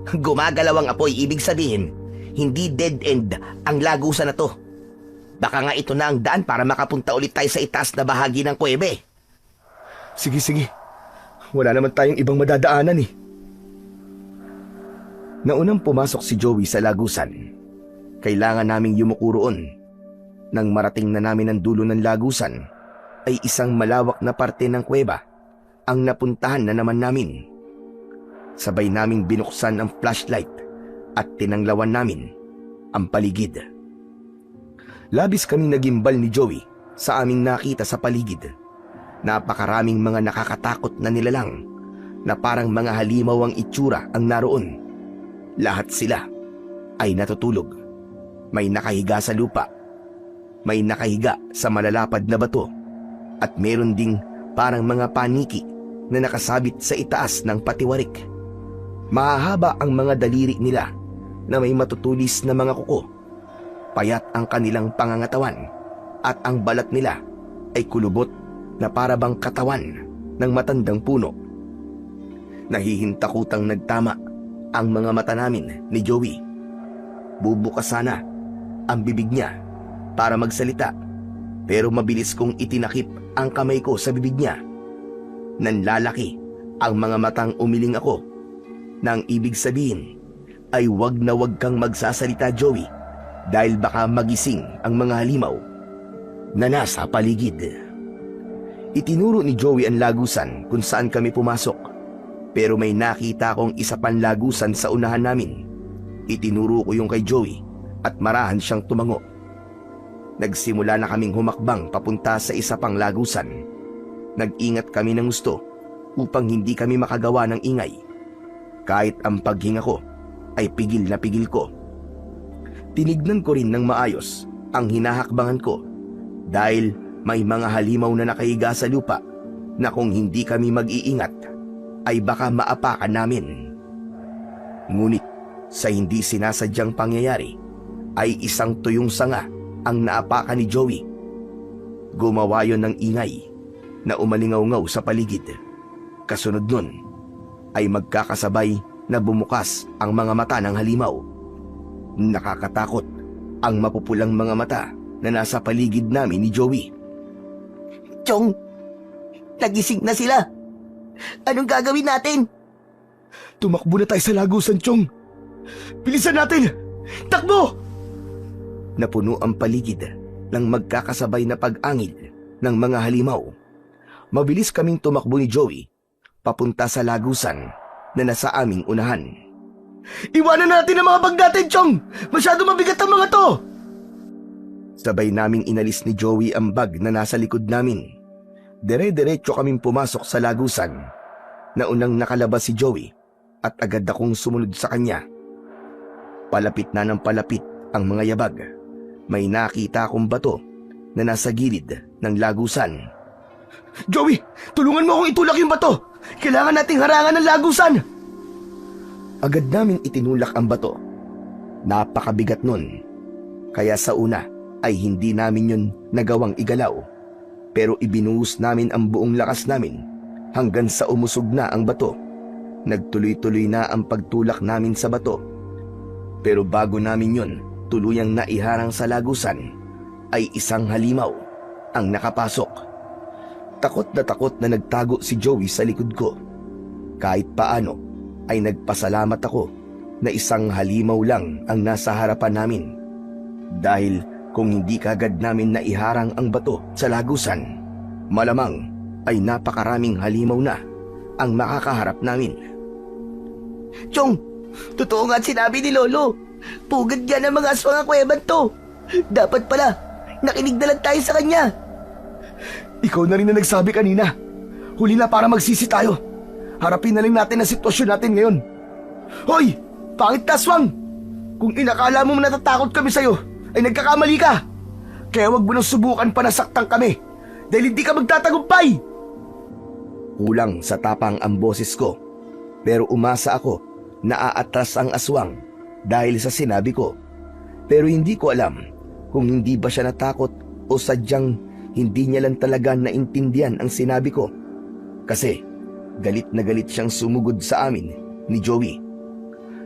Gumagalaw ang apoy, ibig sabihin, hindi dead end ang lagusan na to. Baka nga ito na ang daan para makapunta ulit tayo sa itaas na bahagi ng kuwebe. Sige. Wala naman tayong ibang madadaanan eh. Naunang pumasok si Joey sa lagusan. Kailangan naming yumuko roon. Nang marating na namin ang dulo ng lagusan, ay isang malawak na parte ng kuweba ang napuntahan na naman namin. Sabay naming binuksan ang flashlight at tinanglawan namin ang paligid. Labis kaming nagimbal ni Joey sa aming nakita sa paligid. Napakaraming mga nakakatakot na nilalang na parang mga halimaw ang itsura ang naroon. Lahat sila ay natutulog. May nakahiga sa lupa, may nakahiga sa malalapad na bato, at meron ding parang mga paniki na nakasabit sa itaas ng patiwarik. Mahahaba ang mga daliri nila na may matutulis na mga kuko. Payat ang kanilang pangangatawan at ang balat nila ay kulubot na parabang katawan ng matandang puno. Nahihintakutang nagtama ang mga mata namin ni Joey. Bubukas sana ang bibig niya para magsalita, pero mabilis kong itinakip ang kamay ko sa bibig niya. Nanlalaki ang mga matang umiling ako, na ang ibig sabihin ay wag na wag kang magsasalita, Joey, dahil baka magising ang mga halimaw na nasa paligid. Itinuro ni Joey ang lagusan kung saan kami pumasok, pero may nakita akong isa pang lagusan sa unahan namin. Itinuro ko yung kay Joey at marahan siyang tumango. Nagsimula na kaming humakbang papunta sa isa pang lagusan. Nag-ingat kami ng gusto upang hindi kami makagawa ng ingay. Kahit ang paghinga ko ay pigil na pigil ko. Tinignan ko rin ng maayos ang hinahakbangan ko dahil may mga halimaw na nakahiga sa lupa na kung hindi kami mag-iingat ay baka maapakan namin. Ngunit sa hindi sinasadyang pangyayari ay isang tuyong sanga ang naapakan ni Joey. Gumawa yon ng ingay na umalingaw-ngaw sa paligid. Kasunod nun ay magkakasabay na bumukas ang mga mata ng halimaw. Nakakatakot ang mapupulang mga mata na nasa paligid namin ni Joey. Chong, nagising na sila. Anong gagawin natin? Tumakbo na tayo sa lagusan, Chong. Bilisan natin! Takbo! Napuno ang paligid ng magkakasabay na pag-angil ng mga halimaw. Mabilis kaming tumakbo ni Joey papunta sa lagusan na nasa aming unahan. Iwanan natin ang mga bag natin, Chong! Masyado mabigat ang mga to! Sabay naming inalis ni Joey ang bag na nasa likod namin. Dire-diretso kaming pumasok sa lagusan. Naunang nakalabas si Joey at agad akong sumunod sa kanya. Palapit na ng palapit ang mga yabag. May nakita akong bato na nasa gilid ng lagusan. Joey, tulungan mo akong itulak yung bato! Kailangan nating harangan ng lagusan! Agad namin itinulak ang bato. Napakabigat nun. Kaya sa una ay hindi namin yun nagawang igalaw. Pero ibinuhos namin ang buong lakas namin hanggang sa umusog na ang bato. Nagtuloy-tuloy na ang pagtulak namin sa bato. Pero bago namin yun tuluyang naiharang sa lagusan, ay isang halimaw ang nakapasok. Takot na nagtago si Joey sa likod ko. Kahit paano ay nagpasalamat ako na isang halimaw lang ang nasa harapan namin. Dahil kung hindi kagad namin naiharang ang bato sa lagusan, malamang ay napakaraming halimaw na ang makakaharap namin. Chong, totoo nga at sinabi ni Lolo. Pugad yan ang mga aswang ang kuweban to. Dapat pala, nakinig na lang tayo sa kanya. Ikaw na rin na nagsabi kanina. Huli na para magsisi tayo. Harapin na lang natin ang sitwasyon natin ngayon. Hoy! Pangit na aswang! Kung inakala mo natatakot kami sa'yo, ay nagkakamali ka. Kaya wag mo nang subukan pa na saktan kami. Dahil hindi ka magtatagumpay. Kulang sa tapang ang boses ko. Pero umasa ako na aatras ang aswang dahil sa sinabi ko. Pero hindi ko alam kung hindi ba siya natakot o sadyang hindi niya lang talaga naintindihan ang sinabi ko. Kasi galit na galit siyang sumugod sa amin ni Joey.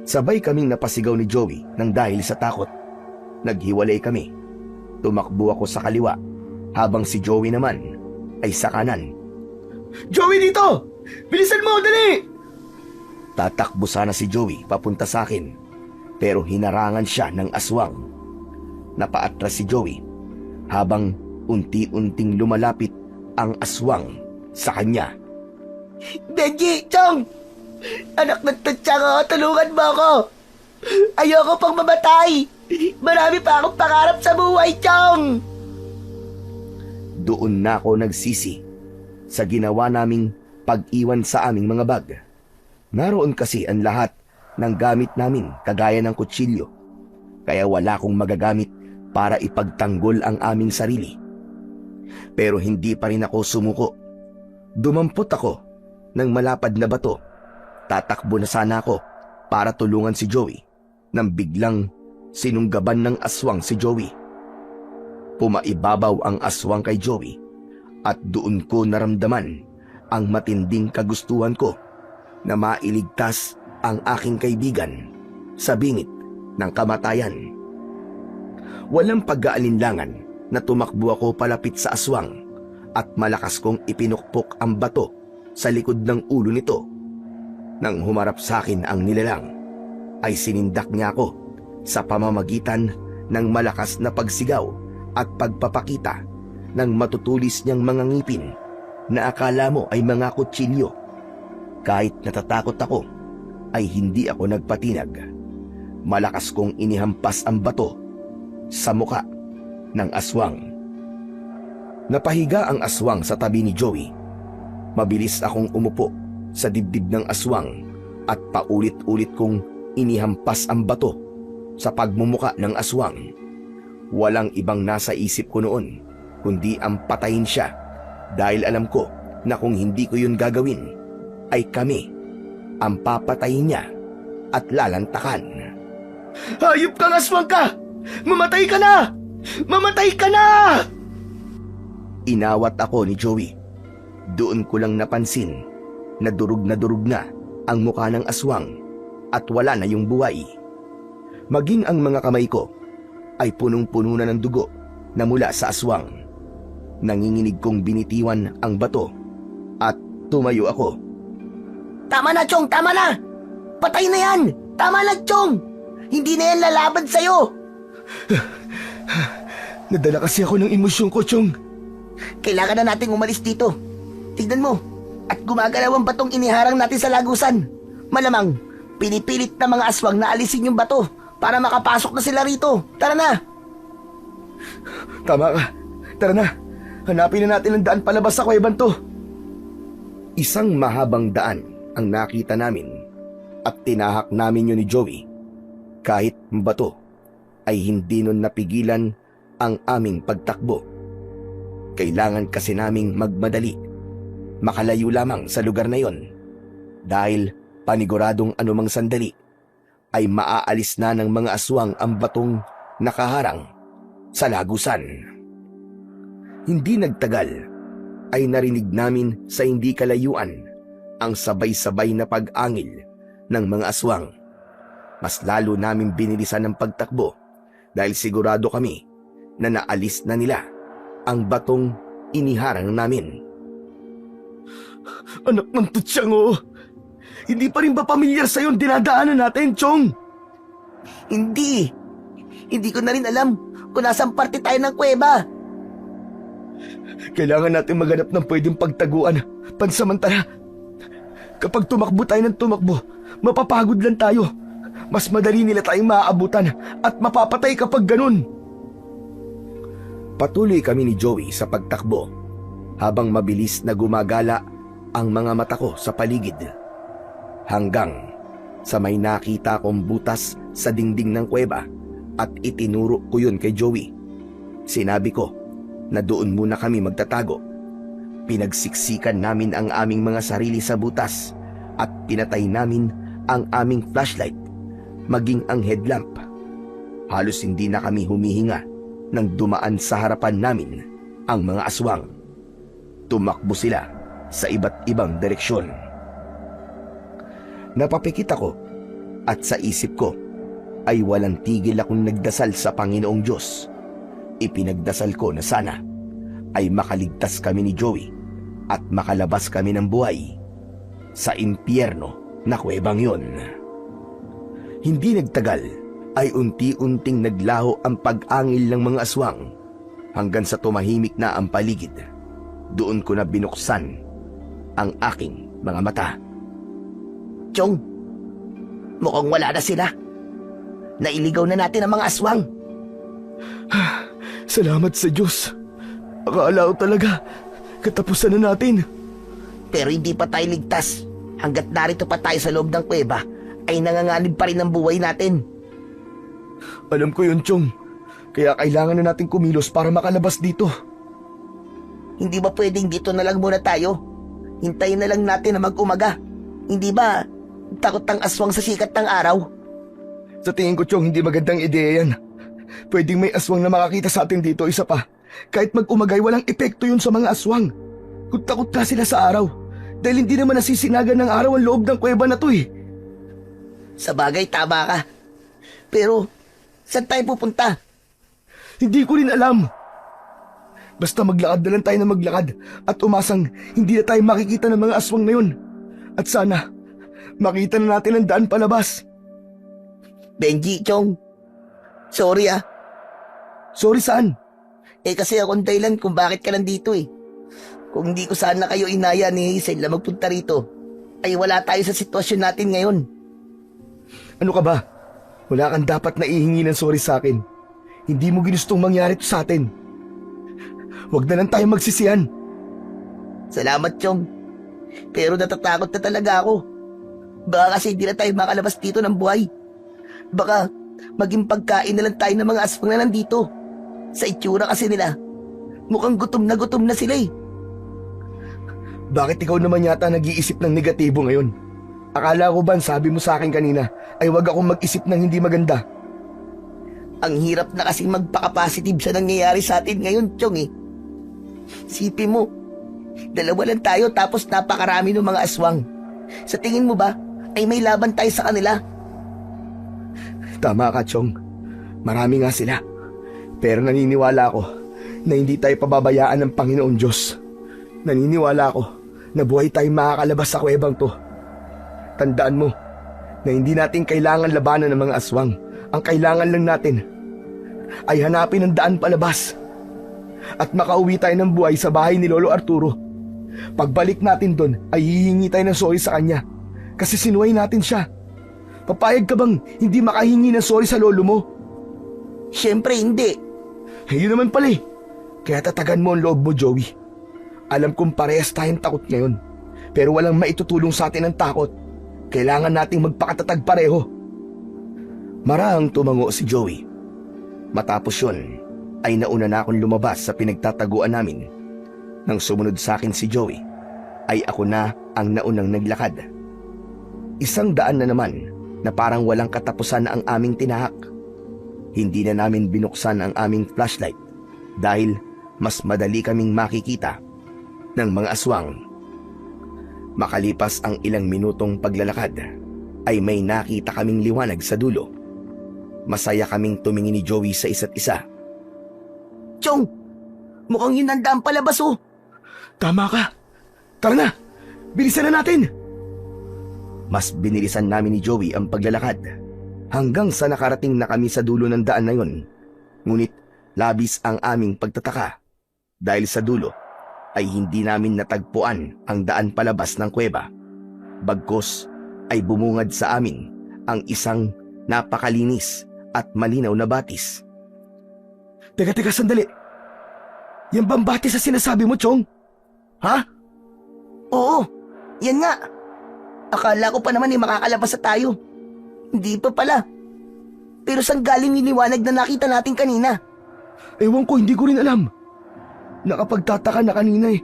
Sabay kaming napasigaw ni Joey nang dahil sa takot. Naghiwalay kami. Tumakbo ako sa kaliwa habang si Joey naman ay sa kanan. Joey, dito! Bilisan mo, dali! Tatakbo sana si Joey papunta sa akin. Pero hinarangan siya ng aswang. Napaatras si Joey habang unti-unting lumalapit ang aswang sa kanya. Benji, Chong! Anak ng tatsanga, tulungan mo ako! Ayoko pang mamatay! Marami pa akong pangarap sa buhay, Chong! Doon na ako nagsisi sa ginawa naming pag-iwan sa aming mga bag. Naroon kasi ang lahat ng gamit namin kagaya ng kutsilyo. Kaya wala akong magagamit para ipagtanggol ang aming sarili. Pero hindi pa rin ako sumuko. Dumampot ako ng malapad na bato. Tatakbo na sana ako para tulungan si Joey nang biglang sinunggaban ng aswang si Joey. Pumaibabaw ang aswang kay Joey at doon ko naramdaman ang matinding kagustuhan ko na mailigtas ang aking kaibigan sa bingit ng kamatayan. Walang pag-aalinlangan na tumakbo ako palapit sa aswang at malakas kong ipinukpok ang bato sa likod ng ulo nito. Nang humarap sa akin ang nilalang, ay sinindak niya ako sa pamamagitan ng malakas na pagsigaw at pagpapakita ng matutulis niyang mga ngipin na akala mo ay mga kutsilyo. Kahit natatakot ako, ay hindi ako nagpatinag. Malakas kong inihampas ang bato sa muka ng aswang. Napahiga ang aswang sa tabi ni Joey. Mabilis akong umupo sa dibdib ng aswang at paulit-ulit kong inihampas ang bato sa pagmumuka ng aswang. Walang ibang nasa isip ko noon kundi ang patayin siya dahil alam ko na kung hindi ko yun gagawin ay kami ang papatayin niya at lalantakan. Hayop kang aswang ka! Mamatay ka na! Mamatay ka na! Inawat ako ni Joey. Doon ko lang napansin na durug na ang mukha ng aswang at wala na yung buhay. Maging ang mga kamay ko ay punong-puno na ng dugo na mula sa aswang. Nanginginig kong binitiwan ang bato at tumayo ako. Tama na, Chong! Tama na! Patay na yan! Tama na, Chong! Hindi na yan lalaban sa'yo! Nadala kasi ako ng emosyon ko, Chong. Kailangan na nating umalis dito. Tignan mo. At gumagalaw ang batong iniharang natin sa lagusan. Malamang, pinipilit na mga aswang na alisin yung bato para makapasok na sila rito. Tara na! Tama ka. Tara na. Hanapin na natin ang daan palabas sa kuwebang to. Isang mahabang daan ang nakita namin at tinahak namin yun ni Joey. Kahit bato ay hindi nun napigilan ang aming pagtakbo. Kailangan kasi naming magmadali, makalayo lamang sa lugar na yon, dahil paniguradong anumang sandali ay maaalis na ng mga aswang ang batong nakaharang sa lagusan. Hindi nagtagal ay narinig namin sa hindi kalayuan ang sabay-sabay na pag-angil ng mga aswang. Mas lalo namin binilisan ng pagtakbo dahil sigurado kami na naalis na nila ang batong iniharang namin. Anak ng tutsyang, hindi pa rin ba pamilyar sa'yo ang dinadaanan natin, Chong? Hindi. Hindi ko na rin alam kung nasang parte tayo ng kuweba. Kailangan natin maghanap ng pwedeng pagtaguan pansamantala. Kapag tumakbo tayo ng tumakbo, mapapagod lang tayo. Mas madali nila tayong maaabutan at mapapatay kapag ganun. Patuloy kami ni Joey sa pagtakbo habang mabilis na gumagala ang mga mata ko sa paligid. Hanggang sa may nakita kong butas sa dingding ng kuweba at itinuro ko yun kay Joey. Sinabi ko na doon muna kami magtatago. Pinagsiksikan namin ang aming mga sarili sa butas at pinatay namin ang aming flashlight, maging ang headlamp. Halos hindi na kami humihinga nang dumaan sa harapan namin ang mga aswang. Tumakbo sila sa iba't ibang direksyon. Napapikit ako at sa isip ko ay walang tigil akong nagdasal sa Panginoong Diyos. Ipinagdasal ko na sana ay makaligtas kami ni Joey at makalabas kami ng buhay sa impyerno na kuwebang yon. Hindi nagtagal ay unti-unting naglaho ang pag-angil ng mga aswang hanggang sa tumahimik na ang paligid. Doon ko na binuksan ang aking mga mata. Chong, mukhang wala na sila. Nailigaw na natin ang mga aswang. Salamat sa Diyos. Akala ko talaga katapusan na natin. Pero hindi pa tayo ligtas. Hanggat narito pa tayo sa loob ng kuweba, ay nanganganib pa rin ang buhay natin. Alam ko yun, Chong. Kaya kailangan na natin kumilos para makalabas dito. Hindi ba pwedeng dito na lang muna tayo? Hintayin na lang natin na mag-umaga. Hindi ba takot ang aswang sa sikat ng araw? Sa tingin ko, Chong, hindi magandang ideya yan. Pwedeng may aswang na makakita sa atin dito, isa pa. Kahit mag-umagay, walang epekto yun sa mga aswang. Kung takot ka sila sa araw, dahil hindi naman nasisinagan ng araw ang loob ng kuweba na to eh. Sa bagay, tama ka. Pero, saan tayo pupunta? Hindi ko rin alam. Basta maglakad na lang tayo na maglakad at umasang hindi na tayo makikita ng mga aswang na yun. At sana, makita na natin ang daan palabas. Benji, Chong. Sorry ah. Sorry saan? Kasi akong dahilan kung bakit ka nandito eh. Kung hindi ko sana kayo inaya ni Hazel na magpunta rito, ay wala tayo sa sitwasyon natin ngayon. Ano ka ba? Wala kang dapat na ihingi ng sorry sa akin. Hindi mo ginustong mangyari to sa atin. Huwag na lang tayo magsisihan. Salamat, Chong. Pero natatakot na talaga ako. Baka kasi hindi na tayo makalabas dito ng buhay. Baka maging pagkain na lang tayo ng mga aswang na nandito. Sa itsura kasi nila, mukhang gutom na sila eh. Bakit ikaw naman yata nag-iisip ng negatibo ngayon? Akala ko ba sabi mo sa akin kanina ay wag akong mag-isip ng hindi maganda? Ang hirap na kasing magpaka-positive sa nangyayari sa atin ngayon, Chong eh. Sipin mo, dalawa lang tayo tapos napakarami ng mga aswang. Sa tingin mo ba ay may laban tayo sa kanila? Tama ka, Chong. Marami nga sila. Pero naniniwala ako na hindi tayo pababayaan ng Panginoon Diyos. Naniniwala ako na buhay tayong makakalabas sa kuwebang to. Tandaan mo na hindi natin kailangan labanan ng mga aswang. Ang kailangan lang natin ay hanapin ang daan palabas. At makauwi tayo ng buhay sa bahay ni Lolo Arturo. Pagbalik natin doon ay hihingi tayo ng sorry sa kanya. Kasi sinuway natin siya. Papayag ka bang hindi makahingi ng sorry sa lolo mo? Siyempre hindi. Yun naman pala eh. Kaya tatagan mo ang loob mo, Joey. Alam kong parehas tayong takot ngayon. Pero walang maitutulong sa atin ang takot. Kailangan nating magpakatatag pareho. Marahang tumango si Joey. Matapos yun, ay nauna na akong lumabas sa pinagtataguan namin. Nang sumunod sa akin si Joey, ay ako na ang naunang naglakad. 100 na naman na parang walang katapusan ang aming tinahak. Hindi na namin binuksan ang aming flashlight dahil mas madali kaming makikita ng mga aswang. Makalipas ang ilang minutong paglalakad, ay may nakita kaming liwanag sa dulo. Masaya kaming tumingin ni Joey sa isa't isa. Chong, mukhang yun ang daan palabas oh. Tama ka. Tara na, bilisan na natin. Mas binilisan namin ni Joey ang paglalakad hanggang sa nakarating na kami sa dulo ng daan na yun. Ngunit labis ang aming pagtataka dahil sa dulo ay hindi namin natagpuan ang daan palabas ng kuweba. Bagkus ay bumungad sa amin ang isang napakalinis at malinaw na batis. Teka, sandali. Yan bang batis sa sinasabi mo, Chong? Ha? Oo, yan nga. Akala ko pa naman makakalabas na tayo. Hindi pa pala. Pero saan galing yung liwanag na nakita natin kanina? Ewan ko, hindi ko rin alam. Nakapagtataka na kanina eh.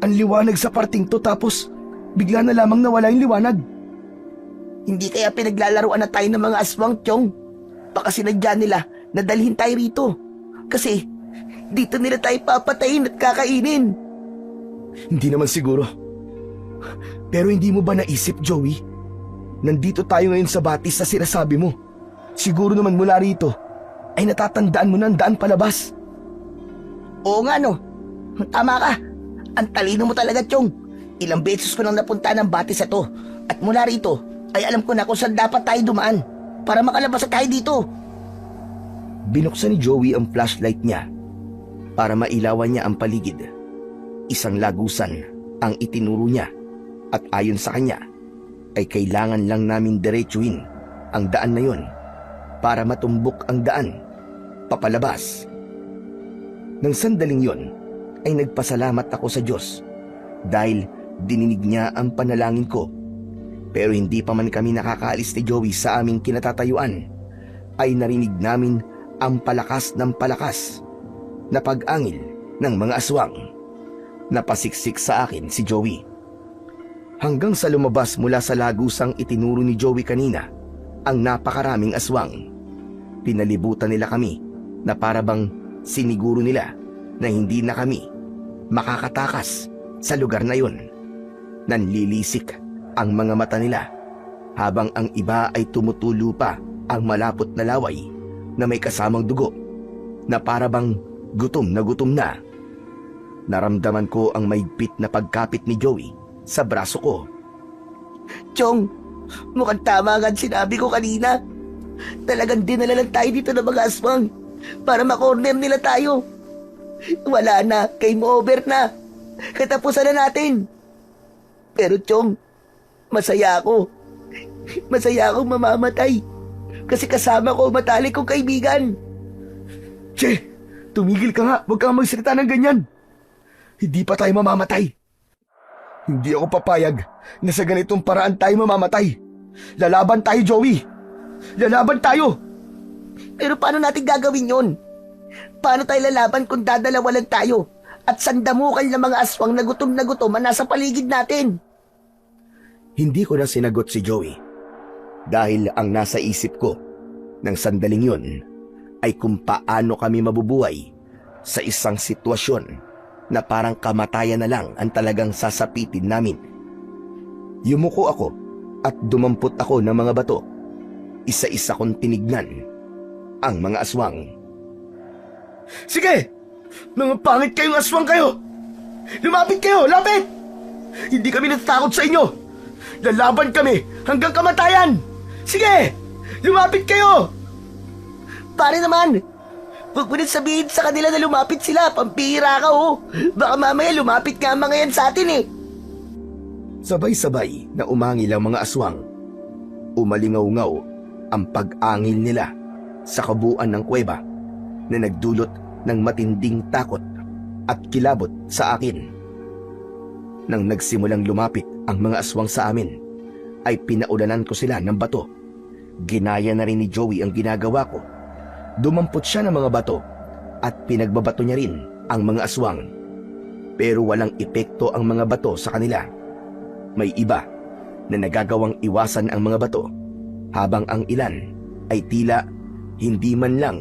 Ang liwanag sa parting to tapos bigla na lamang nawala yung liwanag. Hindi kaya pinaglalaruan na tayo ng mga aswang, Chong. Baka sinadya nila na dalhin tayo rito. Kasi dito nila tayo papatayin at kakainin. Hindi naman siguro. Pero hindi mo ba naisip, Joey? Nandito tayo ngayon sa batis sa sinasabi mo. Siguro naman mula rito ay natatandaan mo na ang daan palabas. Oo nga no. Tama ka. Ang talino mo talaga, Chong. Ilang beses ko nang napunta ng batis sa to. At mula rito ay alam ko na kung saan dapat tayo dumaan para makalabas tayo dito. Binuksan ni Joey ang flashlight niya para mailawan niya ang paligid. Isang lagusan ang itinuro niya at ayon sa kanya ay kailangan lang namin diretsuhin ang daan na yun para matumbok ang daan papalabas. Nang sandaling yon ay nagpasalamat ako sa Diyos dahil dininig niya ang panalangin ko. Pero hindi pa man kami nakakaalis ni Joey sa aming kinatatayuan ay narinig namin ang palakas ng palakas na pag-angil ng mga aswang. Napasiksik sa akin si Joey. Hanggang sa lumabas mula sa lagusang itinuro ni Joey kanina ang napakaraming aswang. Pinalibutan nila kami na parabang siniguro nila na hindi na kami makakatakas sa lugar na yun. Nanlilisik ang mga mata nila habang ang iba ay tumutulo pa ang malapot na laway na may kasamang dugo na parabang gutom na. Naramdaman ko ang maigpit na pagkapit ni Joey sa braso ko. Chong, mukhang tama nga ang sinabi ko kanina. Talagang dinala lang tayo dito ng mga aswang para makorner nila tayo. Wala na, game over na. Katapusan na natin. Pero Chong, masaya ako. Masaya akong mamamatay. Kasi kasama ko matalik kong kaibigan. Che, tumigil ka nga. Huwag kang magsalita ng ganyan. Hindi pa tayo mamamatay. Hindi ako papayag na sa ganitong paraan tayo mamamatay. Lalaban tayo, Joey. Lalaban tayo. Pero paano natin gagawin yon? Paano tayo lalaban kung dadalawa lang tayo at sandamukal ng mga aswang na gutom ang nasa paligid natin? Hindi ko na sinagot si Joey dahil ang nasa isip ko ng sandaling yun ay kung paano kami mabubuhay sa isang sitwasyon na parang kamatayan na lang ang talagang sasapitin namin. Yumuko ako at dumampot ako ng mga bato. Isa-isa kong tinignan ang mga aswang. Sige! Mga pangit kayong aswang kayo! Lumapit kayo! Lapit! Hindi kami natatakot sa inyo! Lalaban kami hanggang kamatayan! Sige! Lumapit kayo! Pare naman! Huwag mo rin sabihin sa kanila na lumapit sila. Pampira ka oh! Baka mamaya lumapit nga ang mga yan sa atin eh! Sabay-sabay na umangil ang mga aswang. Umalingaw-ngaw ang pag-angil nila sa kabuuan ng kuweba na nagdulot ng matinding takot at kilabot sa akin. Nang nagsimulang lumapit ang mga aswang sa amin, ay pinaulanan ko sila ng bato. Ginaya na rin ni Joey ang ginagawa ko. Dumampot siya ng mga bato at pinagbabato niya rin ang mga aswang. Pero walang epekto ang mga bato sa kanila. May iba na nagagawang iwasan ang mga bato, habang ang ilan ay tila hindi man lang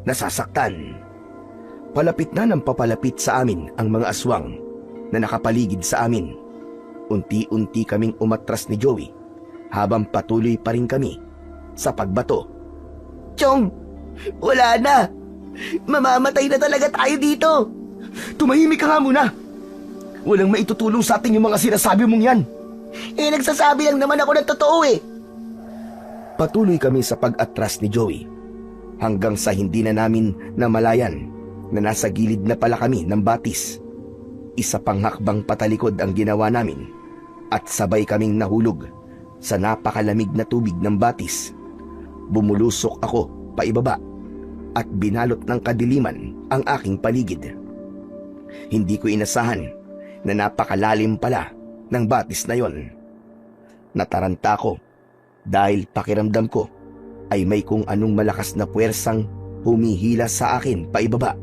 nasasaktan. Palapit na ng papalapit sa amin ang mga aswang na nakapaligid sa amin. Unti-unti kaming umatras ni Joey habang patuloy pa rin kami sa pagbato. Chong, wala na. Mamamatay na talaga tayo dito. Tumahimik ka nga muna! Walang maitutulong sa atin yung mga sinasabi mong yan. Nagsasabi lang naman ako ng totoo eh. Patuloy kami sa pag-atras ni Joey hanggang sa hindi na namin namalayan na nasa gilid na pala kami ng batis. Isa pang hakbang patalikod ang ginawa namin at sabay kaming nahulog sa napakalamig na tubig ng batis. Bumulusok ako paibaba at binalot ng kadiliman ang aking paligid. Hindi ko inasahan na napakalalim pala ng batis na yon. Nataranta ko dahil pakiramdam ko ay may kung anong malakas na puwersang humihila sa akin paibaba.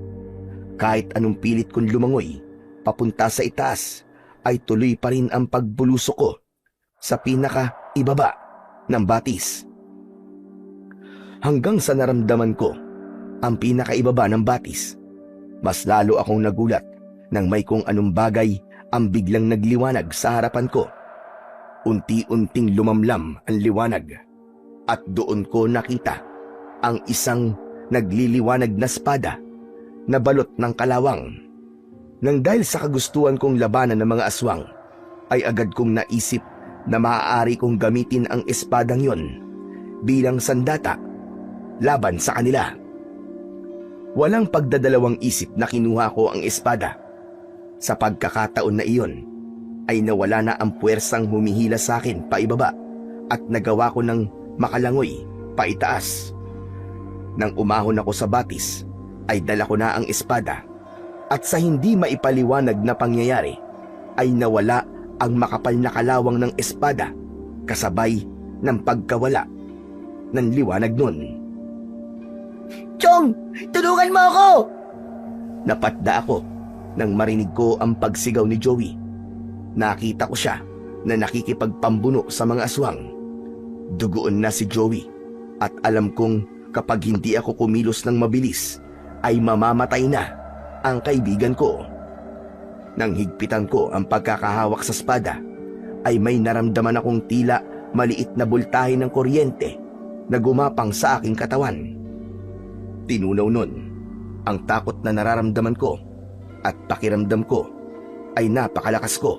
Kahit anong pilit kong lumangoy papunta sa itaas, ay tuloy pa rin ang pagbulusok ko sa pinaka-ibaba ng batis. Hanggang sa naramdaman ko ang pinaka-ibaba ng batis, mas lalo akong nagulat nang may kung anong bagay ang biglang nagliwanag sa harapan ko. Unti-unting lumamlam ang liwanag at doon ko nakita ang isang nagliliwanag na espada na balot ng kalawang. Nang dahil sa kagustuhan kong labanan ng mga aswang, ay agad kong naisip na maaari kong gamitin ang espadang yon bilang sandata laban sa kanila. Walang pagdadalawang isip na kinuha ko ang espada. Sa pagkakataon na iyon, ay nawala na ang puwersang humihila sa akin paibaba at nagawa ko ng makalangoy paitaas. Nang umahon ako sa batis, ay dala ko na ang espada at sa hindi maipaliwanag na pangyayari, ay nawala ang makapal na kalawang ng espada kasabay ng pagkawala ng liwanag nun. Chong, tulungan mo ako! Napatda ako nang marinig ko ang pagsigaw ni Joey. Nakita ko siya na nakikipagpambuno sa mga aswang. Dugoon na si Joey at alam kong kapag hindi ako kumilos ng mabilis ay mamamatay na ang kaibigan ko. Nang higpitan ko ang pagkakahawak sa espada, ay may naramdaman akong tila maliit na boltahe ng kuryente na gumapang sa aking katawan. Tinunaw nun ang takot na nararamdaman ko at pakiramdam ko ay napakalakas ko.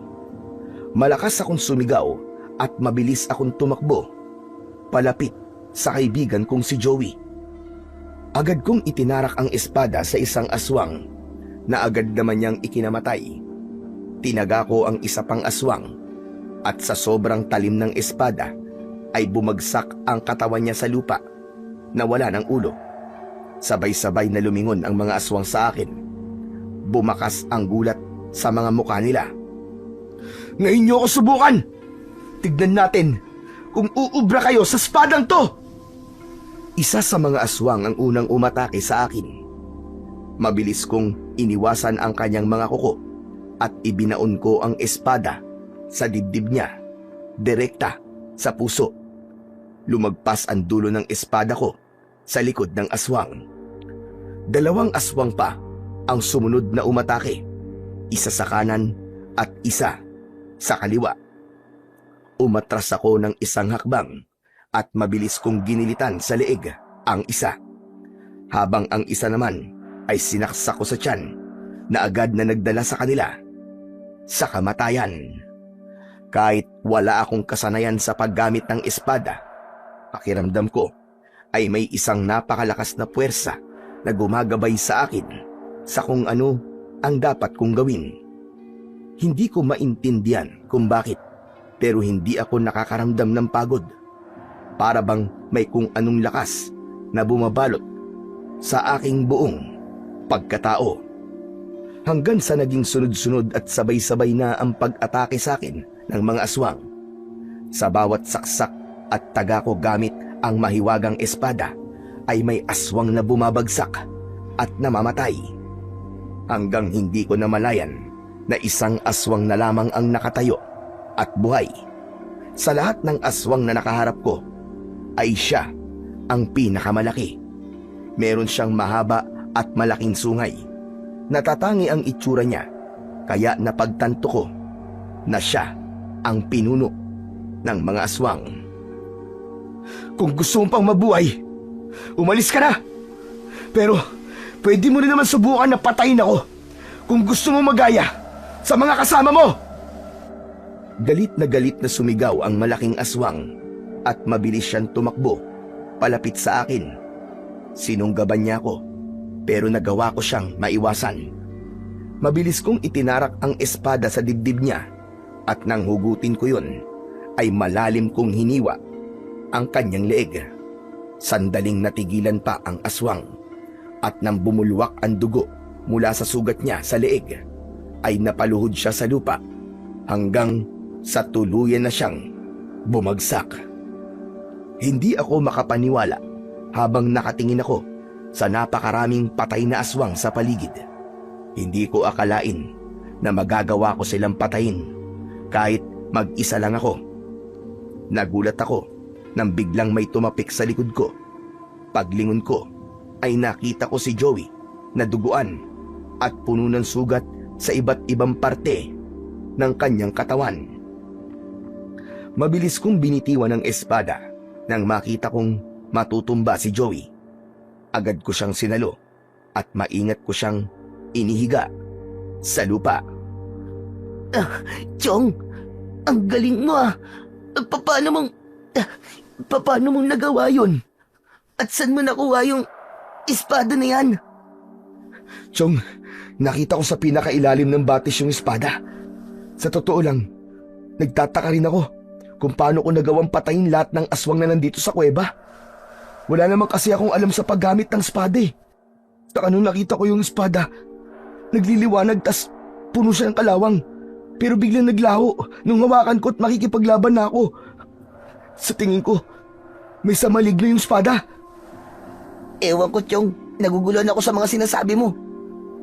Malakas akong sumigaw at mabilis akong tumakbo palapit sa kaibigan kong si Joey. Agad kong itinarak ang espada sa isang aswang na agad naman niyang ikinamatay. Tinaga ko ang isa pang aswang at sa sobrang talim ng espada ay bumagsak ang katawan niya sa lupa na wala ng ulo. Sabay-sabay na lumingon ang mga aswang sa akin. Bumakas ang gulat sa mga mukha nila. Ngayon niyo ako subukan! Tignan natin kung uubra kayo sa espadang to! Isa sa mga aswang ang unang umatake sa akin. Mabilis kong iniwasan ang kanyang mga kuko at ibinaon ko ang espada sa dibdib niya, direkta sa puso. Lumagpas ang dulo ng espada ko sa likod ng aswang. Dalawang aswang pa ang sumunod na umatake, isa sa kanan at isa sa kaliwa. Umatras ako ng isang hakbang at mabilis kong ginilitan sa leeg ang isa, habang ang isa naman ay sinaksak ko sa tiyan na agad na nagdala sa kanila sa kamatayan. Kahit wala akong kasanayan sa paggamit ng espada, pakiramdam ko ay may isang napakalakas na puwersa na gumagabay sa akin sa kung ano ang dapat kong gawin. Hindi ko maintindihan kung bakit, pero hindi ako nakakaramdam ng pagod. Para bang may kung anong lakas na bumabalot sa aking buong pagkatao. Hanggang sa naging sunod-sunod at sabay-sabay na ang pag-atake sa akin ng mga aswang. Sa bawat saksak at taga ko gamit ang mahiwagang espada ay may aswang na bumabagsak at namamatay. Hanggang hindi ko namalayan na isang aswang na lamang ang nakatayo at buhay. Sa lahat ng aswang na nakaharap ko ay siya ang pinakamalaki. Meron siyang mahaba at malaking sungay. Natatangi ang itsura niya, kaya napagtanto ko na siya ang pinuno ng mga aswang. Kung gusto mong pang mabuhay, umalis ka na. Pero pwede mo rin naman subukan na patayin ako kung gusto mo magaya sa mga kasama mo. Galit na sumigaw ang malaking aswang at mabilis siyang tumakbo palapit sa akin. Sinunggaban niya ako pero nagawa ko siyang maiwasan. Mabilis kong itinarak ang espada sa dibdib niya at nang hugutin ko yun ay malalim kong hiniwa ang kanyang leeg. Sandaling natigilan pa ang aswang at nang bumulwak ang dugo mula sa sugat niya sa leeg ay napaluhod siya sa lupa hanggang sa tuluyan na siyang bumagsak. Hindi ako makapaniwala habang nakatingin ako sa napakaraming patay na aswang sa paligid. Hindi ko akalain na magagawa ko silang patayin kahit mag-isa lang ako. Nagulat ako nang biglang may tumapik sa likod ko. Paglingon ko ay nakita ko si Joey na duguan at puno ng sugat sa iba't ibang parte ng kanyang katawan. Mabilis kong binitiwan ng espada nang makita kong matutumba si Joey. Agad ko siyang sinalo at maingat ko siyang inihiga sa lupa. Chong, ang galing mo ah. Paano mong nagawa yun? At saan mo nakuha yung espada na yan? Chong, nakita ko sa pinakailalim ng batis yung espada. Sa totoo lang, nagtataka rin ako kung paano ko nagawang patayin lahat ng aswang na nandito sa kuweba. Wala naman kasi akong alam sa paggamit ng espada eh. Saka nung nakita ko yung espada, nagliliwanag tas puno siya ng kalawang. Pero biglang naglaho nung hawakan ko at makikipaglaban na ako. Sa tingin ko, may sa maligno yung espada. Ewan ko, Chong. Nagugulan ako sa mga sinasabi mo.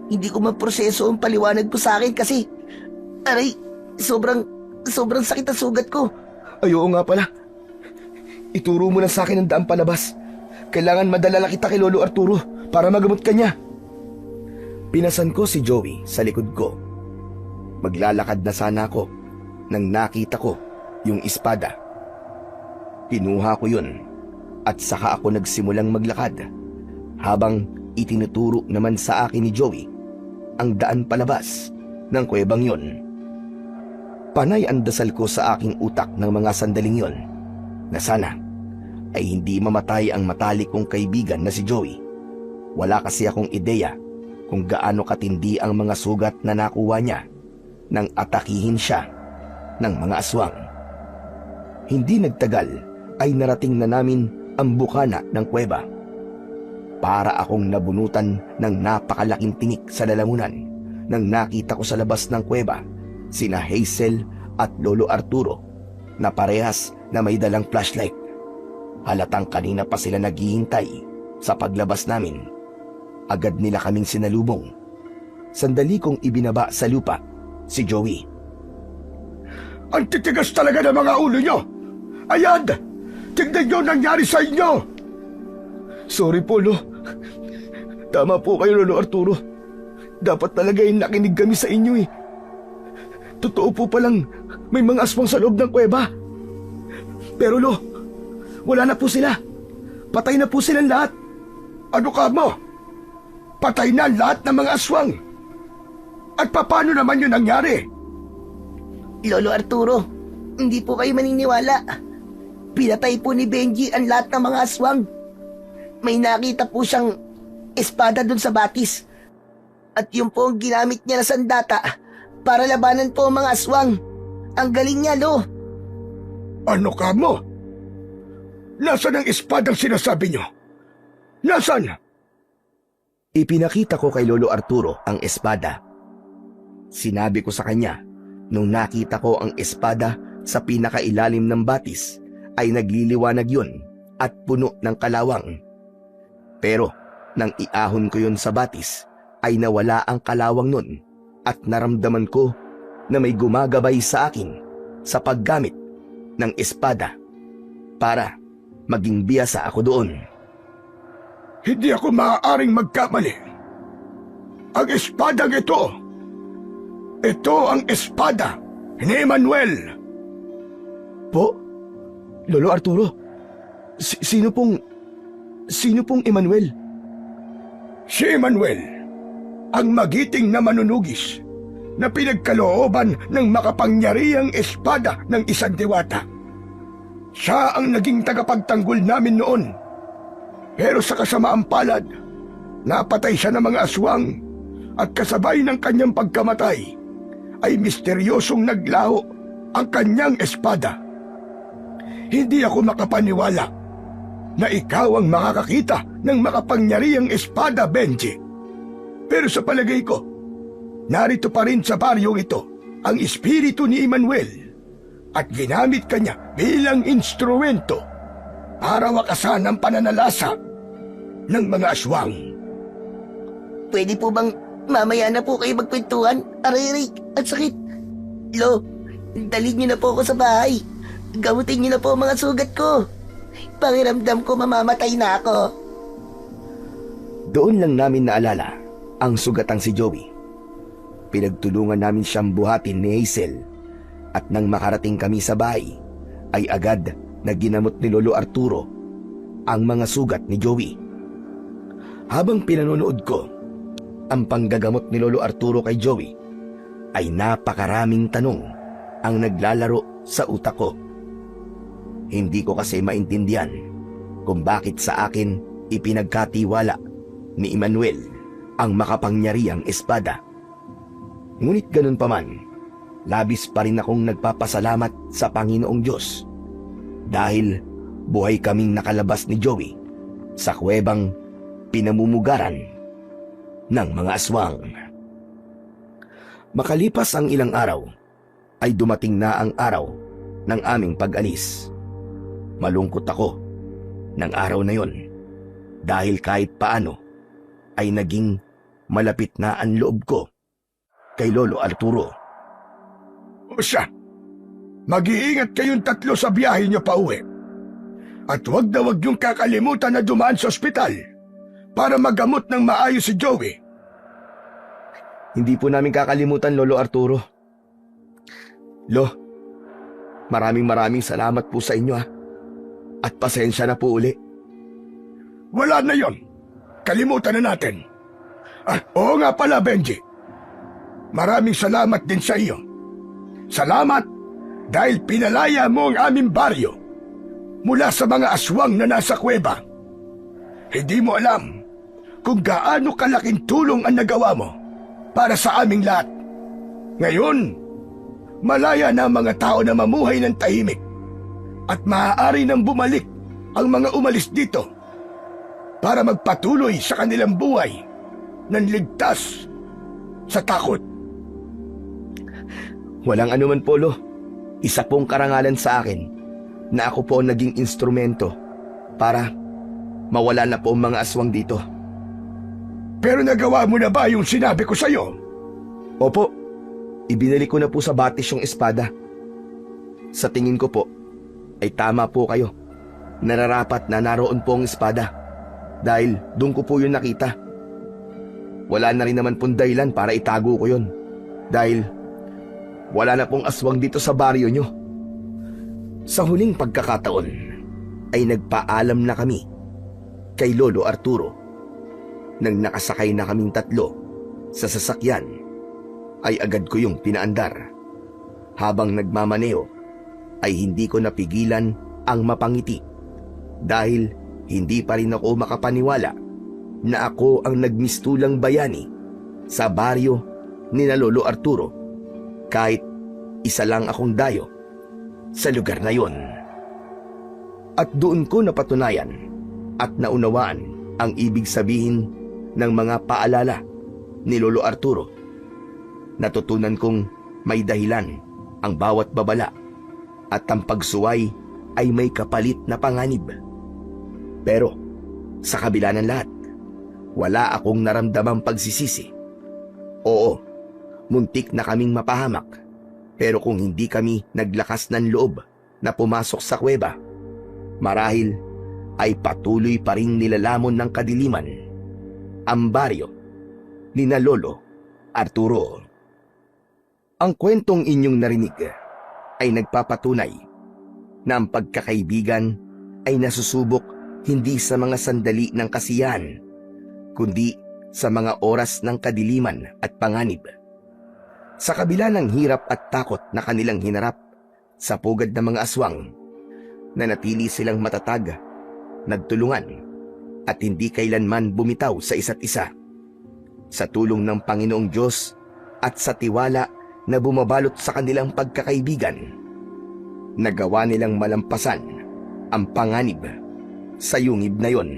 Hindi ko maproseso ang paliwanag mo sa akin kasi, aray, sobrang sakit ang sugat ko. Ay, oo nga pala. Ituro mo na sa akin ang daan palabas. Kailangan madala lang kita kay Lolo Arturo para magamot ka niya. Pinasan ko si Joey sa likod ko. Maglalakad na sana ako nang nakita ko yung espada. Kinuha ko yun at saka ako nagsimulang maglakad habang itinuturo naman sa akin ni Joey ang daan palabas ng kuwebang yun. Panay ang dasal ko sa aking utak ng mga sandaling yon na sana ay hindi mamatay ang matalik kong kaibigan na si Joey. Wala kasi akong ideya kung gaano katindi ang mga sugat na nakuha niya nang atakihin siya ng mga aswang. Hindi nagtagal ay narating na namin ang bukana ng kuweba. Para akong nabunutan ng napakalaking tinik sa lalamunan nang nakita ko sa labas ng kuweba sina Hazel at Lolo Arturo na parehas na may dalang flashlight. Halatang kanina pa sila naghihintay sa paglabas namin. Agad nila kaming sinalubong. Sandali kong ibinaba sa lupa si Joey. Ang titigas talaga ng mga ulo nyo! Ayan! Tignan nyo ang nangyari sa inyo! Sorry po, Lo. Tama po kayo, Lolo Arturo. Dapat talaga yung nakinig kami sa inyo eh. Totoo po palang may mga aswang sa loob ng kuweba. Pero Lo, wala na po sila. Patay na po silang lahat. Ano ka mo? Patay na lahat ng mga aswang. At paano naman yun nangyari? Lolo Arturo, hindi po kayo maniniwala. Pinatay po ni Benji ang lahat ng mga aswang. May nakita po siyang espada dun sa batis. At yun po ang ginamit niya na sandata para labanan po ang mga aswang. Ang galing niya, Lo. Ano ka mo? Nasaan ang espadang sinasabi nyo? Nasaan? Ipinakita ko kay Lolo Arturo ang espada. Sinabi ko sa kanya, nung nakita ko ang espada sa pinakailalim ng batis, ay nagliliwanag yun at puno ng kalawang. Pero nang iahon ko yun sa batis, ay nawala ang kalawang nun at naramdaman ko na may gumagabay sa akin sa paggamit ng espada para maging biyasa ako doon. Hindi ako maaaring magkamali. Ang espadang ito ang espada ni Manuel. Po? Lolo Arturo? Sino pong Emmanuel? Si Manuel, ang magiting na manunugis na pinagkalooban ng makapangyarihang espada ng isang diwata. Siya ang naging tagapagtanggol namin noon. Pero sa kasamaang palad, napatay siya ng mga aswang at kasabay ng kanyang pagkamatay ay misteryosong naglaho ang kanyang espada. Hindi ako makapaniwala na ikaw ang makakakita ng makapangyarihang espada, Benji. Pero sa palagay ko, narito pa rin sa baryong ito ang espiritu ni Emmanuel at ginamit kanya bilang instrumento para wakasan ang pananalasa ng mga aswang. Pwede po bang mamaya na po kayo magkwentuhan? Aray, ang sakit. Lo, dalhin niyo na po ako sa bahay. Gamutin niyo na po ang mga sugat ko. Pakiramdam ko mamamatay na ako. Doon lang namin naalala ang sugatang si Joey. Pinagtulungan namin siyang buhatin ni Hazel at nang makarating kami sa bahay ay agad na ginamot ni Lolo Arturo ang mga sugat ni Joey. Habang pinanonood ko ang panggagamot ni Lolo Arturo kay Joey, ay napakaraming tanong ang naglalaro sa utak ko. Hindi ko kasi maintindihan kung bakit sa akin ipinagkatiwala ni Emmanuel ang makapangyarihang espada. Ngunit ganun pa man, labis pa rin akong nagpapasalamat sa Panginoong Diyos dahil buhay kaming nakalabas ni Joey sa kuwebang pinamumugaran ng mga aswang. Makalipas ang ilang araw, ay dumating na ang araw ng aming pag-alis. Malungkot ako ng araw na yon dahil kahit paano ay naging malapit na ang loob ko kay Lolo Arturo. O siya, mag-iingat kayong tatlo sa biyahe niyo pa uwi. At huwag na huwag yung kakalimutan na dumaan sa ospital para magamot ng maayos si Joey. Hindi po namin kakalimutan, Lolo Arturo. Lo, maraming salamat po sa inyo at pasensya na po uli. Wala na yon. Kalimutan na natin. Oo nga pala, Benji. Maraming salamat din sa iyo. Salamat dahil pinalaya mo ang aming baryo mula sa mga aswang na nasa kuweba. Hindi mo alam kung gaano kalaking tulong ang nagawa mo para sa aming lahat. Ngayon, malaya na ang mga tao na mamuhay ng tahimik at maaari nang bumalik ang mga umalis dito para magpatuloy sa kanilang buhay ng ligtas sa takot. Walang anuman po, Lo. Isa pong karangalan sa akin na ako po ang naging instrumento para mawala na po ang mga aswang dito. Pero nagawa mo na ba yung sinabi ko sa'yo? Opo, ibinalik ko na po sa batis yung espada. Sa tingin ko po, ay tama po kayo. Nararapat na naroon po ang espada dahil doon ko po yun nakita. Wala na rin naman pong dahilan para itago ko yun dahil wala na pong aswang dito sa baryo nyo. Sa huling pagkakataon ay nagpaalam na kami kay Lolo Arturo. Nang nakasakay na kaming tatlo sa sasakyan, ay agad ko yung pinaandar. Habang nagmamaneo, ay hindi ko napigilan ang mapangiti dahil hindi pa rin ako makapaniwala na ako ang nagmistulang bayani sa baryo ni na Lolo Arturo kahit isa lang akong dayo sa lugar na yon. At doon ko napatunayan at naunawaan ang ibig sabihin ng mga paalala ni Lolo Arturo. Natutunan kong may dahilan ang bawat babala at ang pagsuway ay may kapalit na panganib. Pero sa kabila ng lahat, wala akong naramdamang pagsisisi. Oo, muntik na kaming mapahamak, pero kung hindi kami naglakas ng loob na pumasok sa kuweba, marahil ay patuloy pa ring nilalamon ng kadiliman ang baryo ni na Lolo Arturo. Ang kwentong inyong narinig ay nagpapatunay na ang pagkakaibigan ay nasusubok hindi sa mga sandali ng kasiyahan, kundi sa mga oras ng kadiliman at panganib. Sa kabila ng hirap at takot na kanilang hinarap sa pugad ng mga aswang, nanatili silang matatag, nagtulungan, at hindi kailanman bumitaw sa isa't isa. Sa tulong ng Panginoong Diyos at sa tiwala na bumabalot sa kanilang pagkakaibigan, nagawa nilang malampasan ang panganib sa yungib na yon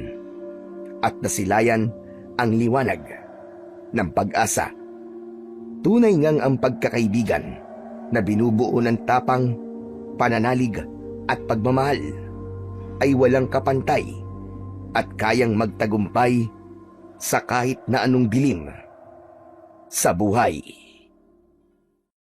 at nasilayan ang liwanag ng pag-asa. Tunay ngang ang pagkakaibigan na binubuo ng tapang, pananalig at pagmamahal ay walang kapantay at kayang magtagumpay sa kahit na anong dilim sa buhay.